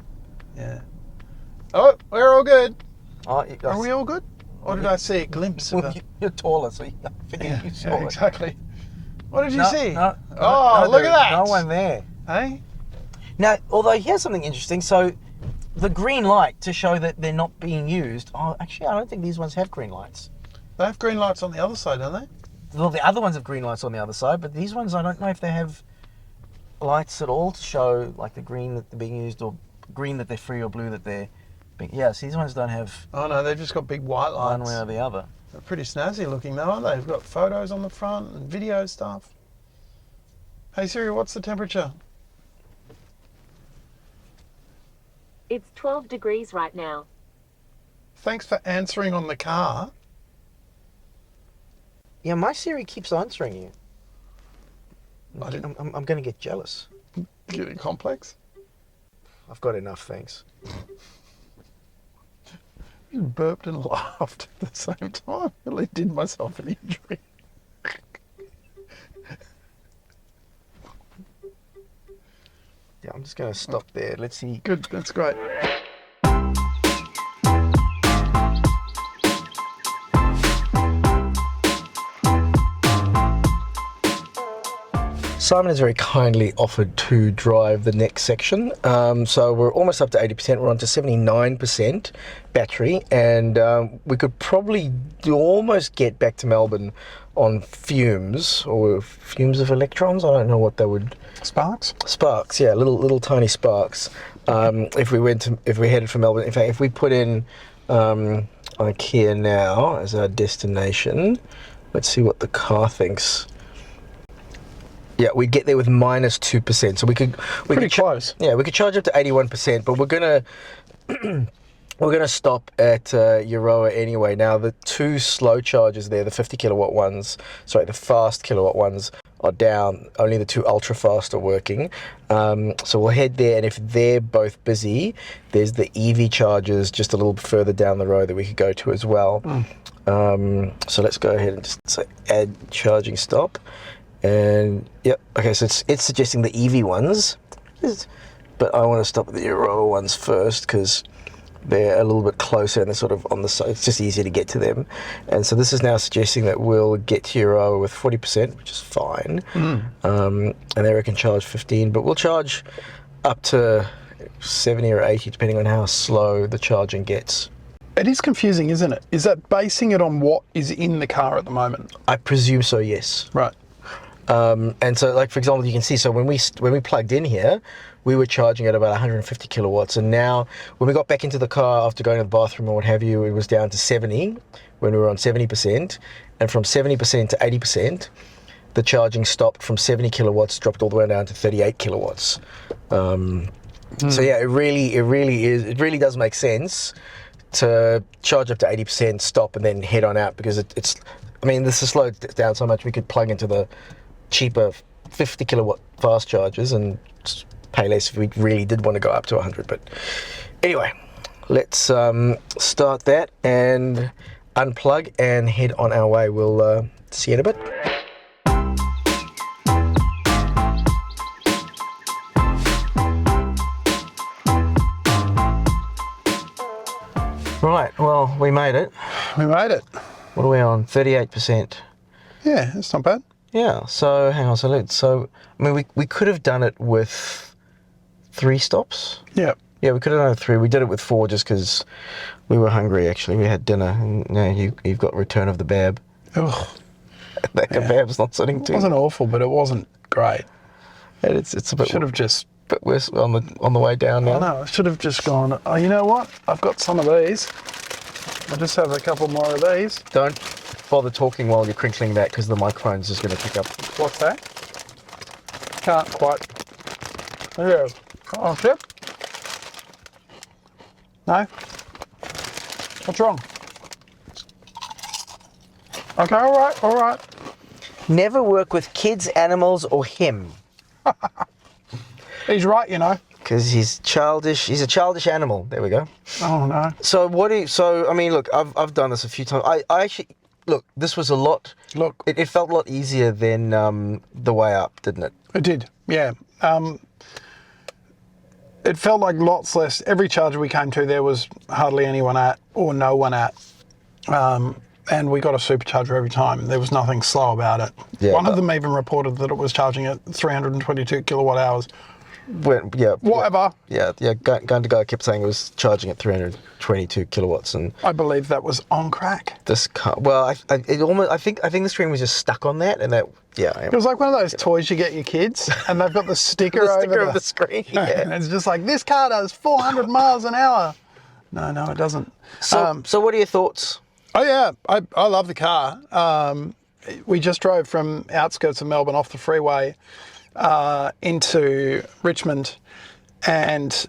Yeah. Oh, we're all good. Oh, Are we all good? Or did I see a glimpse of it? You're taller, so I think you saw it. exactly. What did you No, see? no, Oh, no, look there at is that. No one there. Hey? Now, although here's something interesting. So, the green light to show that they're not being used. Oh, actually, I don't think these ones have green lights. They have green lights on the other side, don't they? Well, the other ones have green lights on the other side, but these ones, I don't know if they have lights at all to show like the green that they're being used, or green that they're free, or blue that they're being. Yeah, so these ones don't have Oh no, they've just got big white lights. one way or the other. They're pretty snazzy looking though, aren't they? They've got photos on the front and video stuff. Hey Siri, what's the temperature? It's 12 degrees right now. Thanks for answering on the car. Yeah, my Siri keeps answering you. I didn't I'm going to get jealous. get it complex. I've got enough, thanks. You burped and laughed at the same time. Really did myself an injury. Yeah, I'm just going to stop there. Let's see. Good, that's great. Simon has very kindly offered to drive the next section. So we're almost up to 80%. We're on to 79% battery, and we could probably almost get back to Melbourne on fumes, or fumes of electrons. I don't know what they would. Sparks? Sparks, yeah, little tiny sparks. If we headed for Melbourne, in fact, if we put in IKEA now as our destination, let's see what the car thinks. Yeah, we'd get there with -2%. So we could Pretty close. Yeah, we could charge up to 81%, but we're gonna we're going to stop at Euroa anyway. Now, the two slow chargers there, the 50 kilowatt ones, sorry, the fast kilowatt ones are down. Only the two ultra fast are working. So we'll head there, and if they're both busy, there's the EV chargers just a little further down the road that we could go to as well. So let's go ahead and just say add charging stop. And yep, okay, so it's suggesting the EV ones, but I want to stop at the Euroa ones first because they're a little bit closer and they're sort of on the side. It's just easier to get to them. And so this is now suggesting that we'll get to Euroa with 40%, which is fine. And they reckon charge 15, but we'll charge up to 70 or 80, depending on how slow the charging gets. It is confusing, isn't it? Is that basing it on what is in the car at the moment? I presume so, yes. Right. And so, like, for example, you can see, so when we plugged in here, we were charging at about 150 kilowatts. And now, when we got back into the car after going to the bathroom or what have you, it was down to 70 when we were on 70%. And from 70% to 80%, the charging stopped from 70 kilowatts, dropped all the way down to 38 kilowatts. So yeah, it really does make sense to charge up to 80%, stop, and then head on out, because it's, I mean, this has slowed down so much we could plug into the cheaper 50 kilowatt fast chargers and pay less if we really did want to go up to 100. But anyway, let's start that and unplug and head on our way. We'll see you in a bit. Right, well, we made it. We made it. What are we on? 38%. Yeah, it's not bad. Yeah, so hang on, so I mean, we could have done it with 3 stops. Yeah. Yeah, we could have done it with 3. We did it with 4 just because we were hungry, actually. We had dinner, and now you've got Return of the Bab. Ugh. That kebab's not sitting It too. wasn't awful, but it wasn't great. And it's a bit. Should have just. But we're on the way down now. I know. I should have just gone. Oh, you know what? I've got some of these. I'll just have a couple more of these. Don't bother talking while you're crinkling that, because the microphone's just going to pick up. What's that? Can't quite. Yeah. Oh, shit. No. What's wrong? Okay. All right. Never work with kids, animals, or him. He's right, you know. Because he's childish. He's a childish animal. There we go. Oh no. So I mean, look, I've done this a few times. I actually, look, this was a lot. Look. It felt a lot easier than the way up, didn't it? It did. Yeah. It felt like lots less. Every charger we came to, there was hardly anyone at, or no one at. And we got a supercharger every time. There was nothing slow about it. Yeah, One of them even reported that it was charging at 322 kilowatt hours. Whatever. Yeah. Gun to Guy kept saying it was charging at 322 kilowatts, and I believe that was on crack. this car. Well, I think the screen was just stuck on that, and that. Yeah. It was like one of those toys you get your kids, and they've got the sticker over of the screen. and Yeah. it's just like, this car does 400 miles an hour. No, it doesn't. So what are your thoughts? Oh yeah, I love the car. We just drove from outskirts of Melbourne off the freeway into Richmond, and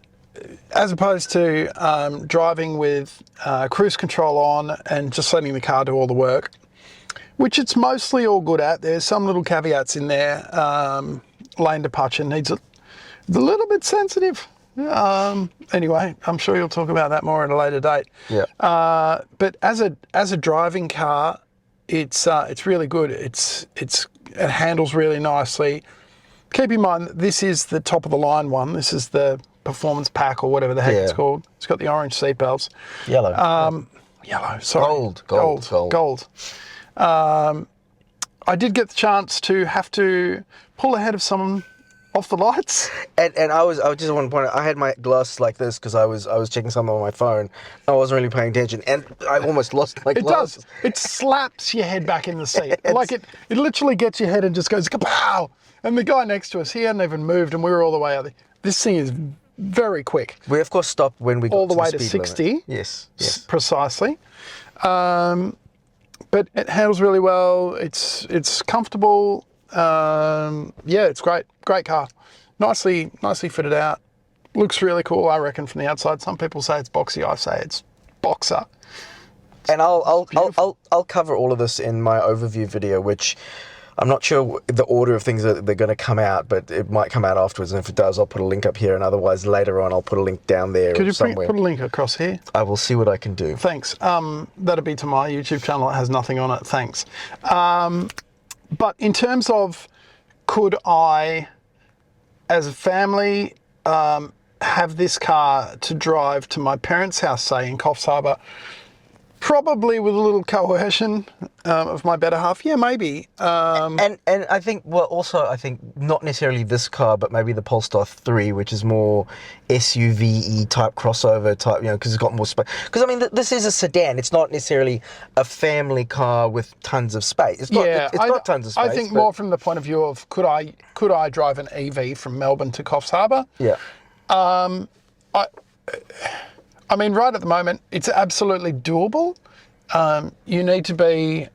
as opposed to driving with cruise control on and just letting the car do all the work, which it's mostly all good at. There's some little caveats in there. Lane departure needs a little bit sensitive. Anyway, I'm sure you'll talk about that more at a later date. Yeah. But as a driving car, it's really good. It handles really nicely. Keep in mind, this is the top of the line one. This is the performance pack or whatever the heck it's called. It's got the orange seat belts. Yellow. Yellow. Sorry. Gold. I did get the chance to have to pull ahead of someone off the lights. And I just want to point out, I had my glasses like this because I was checking something on my phone. I wasn't really paying attention, and I almost lost my glasses. It does. It slaps your head back in the seat. Like it literally gets your head and just goes kapow. And the guy next to us, he hadn't even moved, and we were all the way out there. This thing is very quick. We of course stopped when we got all the way speed to 60. limit. Yes. Precisely. But it handles really well. It's comfortable. Yeah, it's great. Great car. Nicely fitted out. Looks really cool, I reckon, from the outside. Some people say it's boxy. I say it's boxer. And I'll cover all of this in my overview video, which I'm not sure the order of things that they're going to come out, but it might come out afterwards. And if it does, I'll put a link up here, and otherwise later on I'll put a link down there Could you somewhere. put a link across here? I will see what I can do. Thanks. That'll be to my YouTube channel. It has nothing on it. Thanks. But in terms of, could I, as a family, have this car to drive to my parents' house, say in Coffs Harbour? Probably with a little coercion of my better half. Yeah, maybe. And I think, well, also I think not necessarily this car, but maybe the Polestar 3, which is more SUV-y type crossover type, because it's got more space. Because I mean, this is a sedan. It's not necessarily a family car with tons of space. It's got tons of space. I think more from the point of view of could I drive an EV from Melbourne to Coffs Harbour? Yeah. I mean, right at the moment, it's absolutely doable. You need to be...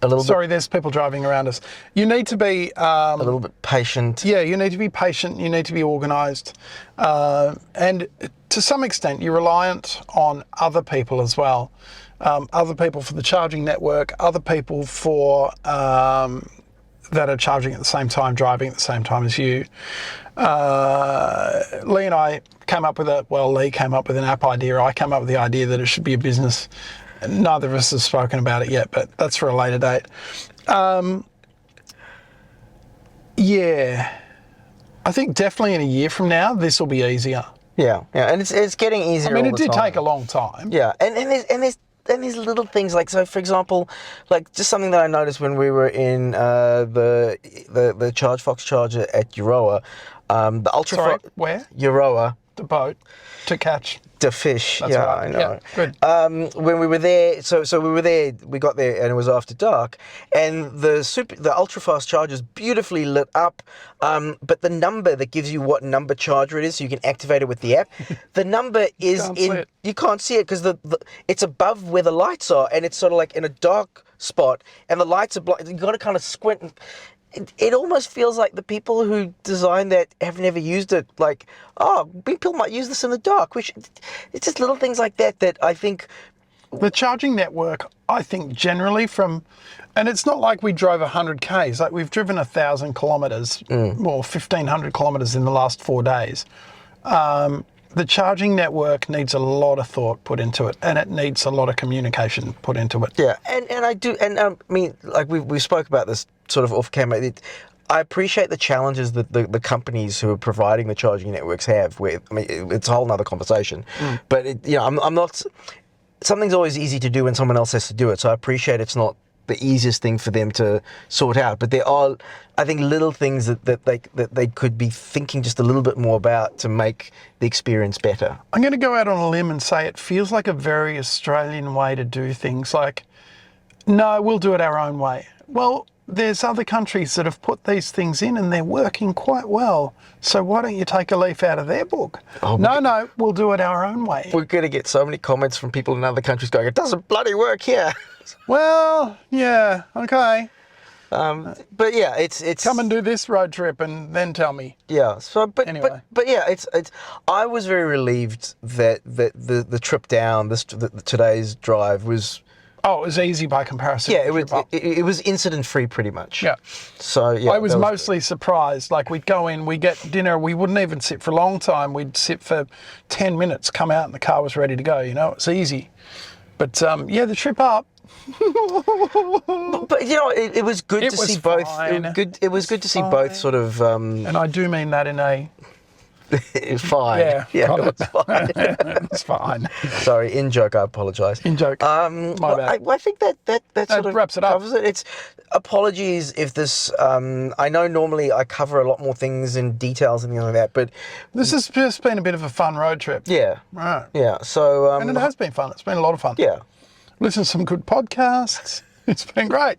there's people driving around us. You need to be... a little bit patient. Yeah, you need to be patient. You need to be organised. And to some extent, you're reliant on other people as well. Other people for the charging network, other people for... that are charging at the same time, driving at the same time as you. Lee and I came up with Lee came up with an app idea. I came up with the idea that it should be a business. Neither of us have spoken about it yet, but that's for a later date. Yeah, I think definitely in a year from now, this will be easier. Yeah, and it's getting easier. I mean, all it the did time. take a long time. Yeah, and there's little things like, so for example, like just something that I noticed when we were in the ChargeFox charger at Euroa, the Ultra. Sorry, where? Euroa. The boat to catch the fish. That's yeah, right. I know. Yeah, good. When we were there, so we were there. We got there, and it was after dark. And the ultra fast charger is beautifully lit up. But the number that gives you what number charger it is, so you can activate it with the app. The number is you can't see it because it's above where the lights are, and it's sort of like in a dark spot, and the lights are blind. You got to kind of squint. It almost feels like the people who designed that have never used it. Like, people might use this in the dark. It's just little things like that I think... The charging network, I think generally and it's not like we drove 100 Ks, like we've driven 1,000 kilometres, or 1,500 kilometres in the last 4 days. The charging network needs a lot of thought put into it, and it needs a lot of communication put into it. Yeah, and I do, and I mean, like we spoke about this sort of off camera. I appreciate the challenges that the companies who are providing the charging networks have. Where I mean, it's a whole nother conversation. But I'm not. Something's always easy to do when someone else has to do it. So I appreciate it's not the easiest thing for them to sort out. But there are, I think, little things that they could be thinking just a little bit more about to make the experience better. I'm going to go out on a limb and say it feels like a very Australian way to do things. Like, no, we'll do it our own way. Well, there's other countries that have put these things in and they're working quite well. So why don't you take a leaf out of their book? No, we'll do it our own way. We're going to get so many comments from people in other countries going, it doesn't bloody work here. Well, yeah, okay. But yeah, it's come and do this road trip and then tell me. Yeah. So, but anyway. but yeah, it's. I was very relieved that the trip down today's drive was. Oh, it was easy by comparison. Yeah, it was incident free pretty much. Yeah. So yeah, I was mostly surprised. Like we'd go in, we get dinner, we wouldn't even sit for a long time. We'd sit for 10 minutes, come out, and the car was ready to go. It's easy. But the trip up. But it was good to see both. It was good to see both sort of. And I do mean that in a. It's fine. Yeah, it's fine. It's fine. Sorry, in joke. I apologise. In joke. My bad. I think that sort of wraps it up. Covers it. It's apologies if this. I know normally I cover a lot more things in details and things like that, but this has just been a bit of a fun road trip. Yeah. Right. Yeah. So. And it has been fun. It's been a lot of fun. Yeah. Listen to some good podcasts. It's been great.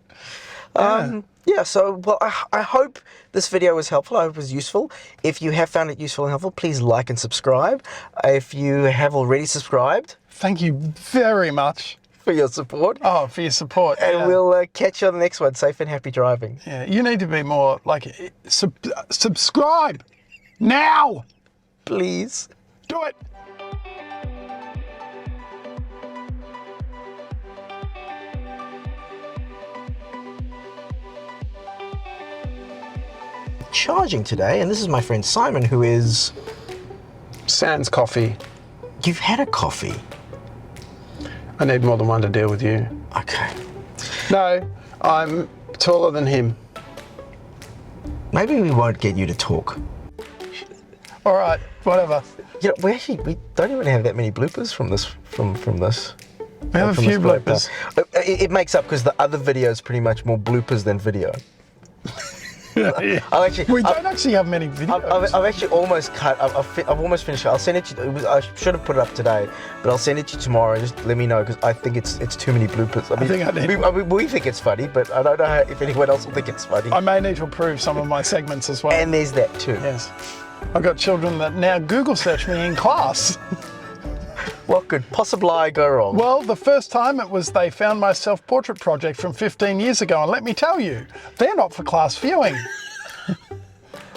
So, well, I hope this video was helpful. I hope it was useful. If you have found it useful and helpful, please like and subscribe. If you have already subscribed... Thank you very much. For your support. Oh, for your support. And we'll catch you on the next one. Safe and happy driving. Yeah, you need to be more like... subscribe! Now! Please. Do it. Charging today, and this is my friend Simon, who is... Sans coffee. You've had a coffee. I need more than one to deal with you. Okay. No, I'm taller than him. Maybe we won't get you to talk. All right, whatever. You know, we don't even have that many bloopers from this. From this. We have a from few this blooper. bloopers. It makes up because the other video is pretty much more bloopers than video. I've actually, We don't actually have many videos. I've actually almost cut. I've almost finished it. I'll send it to you. I should have put it up today, but I'll send it to you tomorrow. Just let me know because I think it's too many bloopers. I think I need we think it's funny, but I don't know if anyone else will think it's funny. I may need to approve some of my segments as well. And there's that too. Yes. I've got children that now Google search me in class. What could possibly go wrong? Well, the first time it was they found my self-portrait project from 15 years ago, and let me tell you, they're not for class viewing.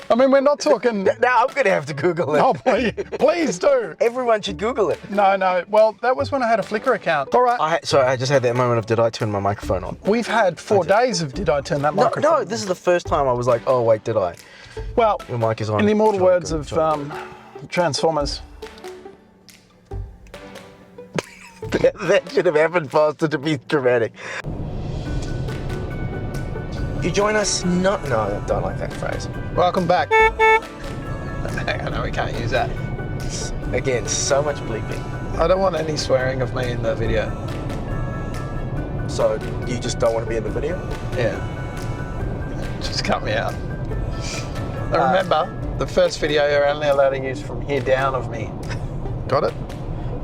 I mean, we're not talking... Now I'm going to have to Google it. Oh, please do. Everyone should Google it. No. Well, that was when I had a Flickr account. All right. Sorry, I just had that moment of did I turn my microphone on? We've had 4 days of did I turn that microphone No, this is the first time I was like, oh wait, did I? Well, Your mic is on. in the immortal John, words go, of John. Transformers. That should have happened faster to be dramatic. You join us not... No, I don't like that phrase. Welcome back. Hang on, no, we can't use that. Again, so much bleeping. I don't want any swearing of me in the video. So, you just don't want to be in the video? Yeah. Just cut me out. And remember, the first video you're only allowed to use from here down of me. Got it?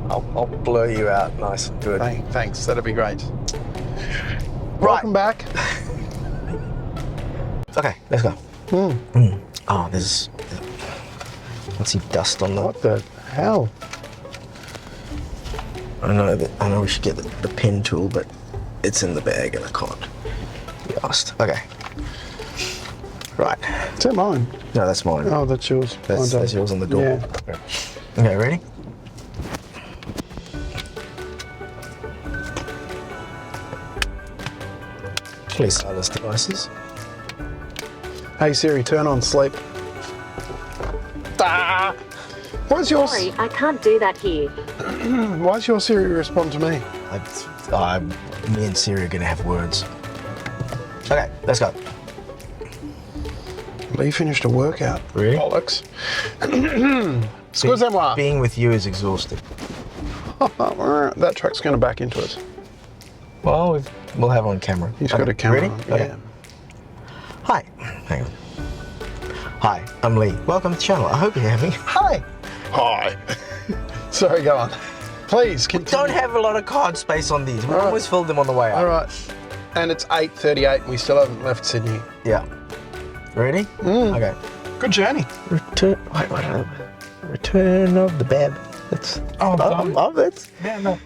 I'll blur you out nice and good. Thanks, that'd be great. Right. Welcome back. Okay, let's go. Oh, there's... Let's see dust on the... What the hell? I know we should get the pen tool, but it's in the bag and I can't be asked. Okay. Right. Is that mine? No, that's mine. Oh, that's yours. That's yours on the door. Yeah. Okay, ready? Please silence devices. Hey Siri, turn on sleep. Ah! Why's your Sorry, I can't do that here. Why's your Siri respond to me? Me and Siri are gonna have words. Okay, let's go. Lee finished a workout. Really? Bollocks. Excusez-moi. Being with you is exhausting. That truck's going to back into us. Well, we'll have on camera. He's got a camera. Ready? On. Okay. Yeah. Hi. Hang on. Hi, I'm Lee. Welcome to the channel. I hope you're having... Hi. Hi. Sorry, go on. Please continue. Don't have a lot of card space on these. We All right. always filled them on the way up. All right. And it's 8:38 and we still haven't left Sydney. Yeah. Ready? Okay. Good journey. Return of the Bab. That's... Oh, that's... yeah, no.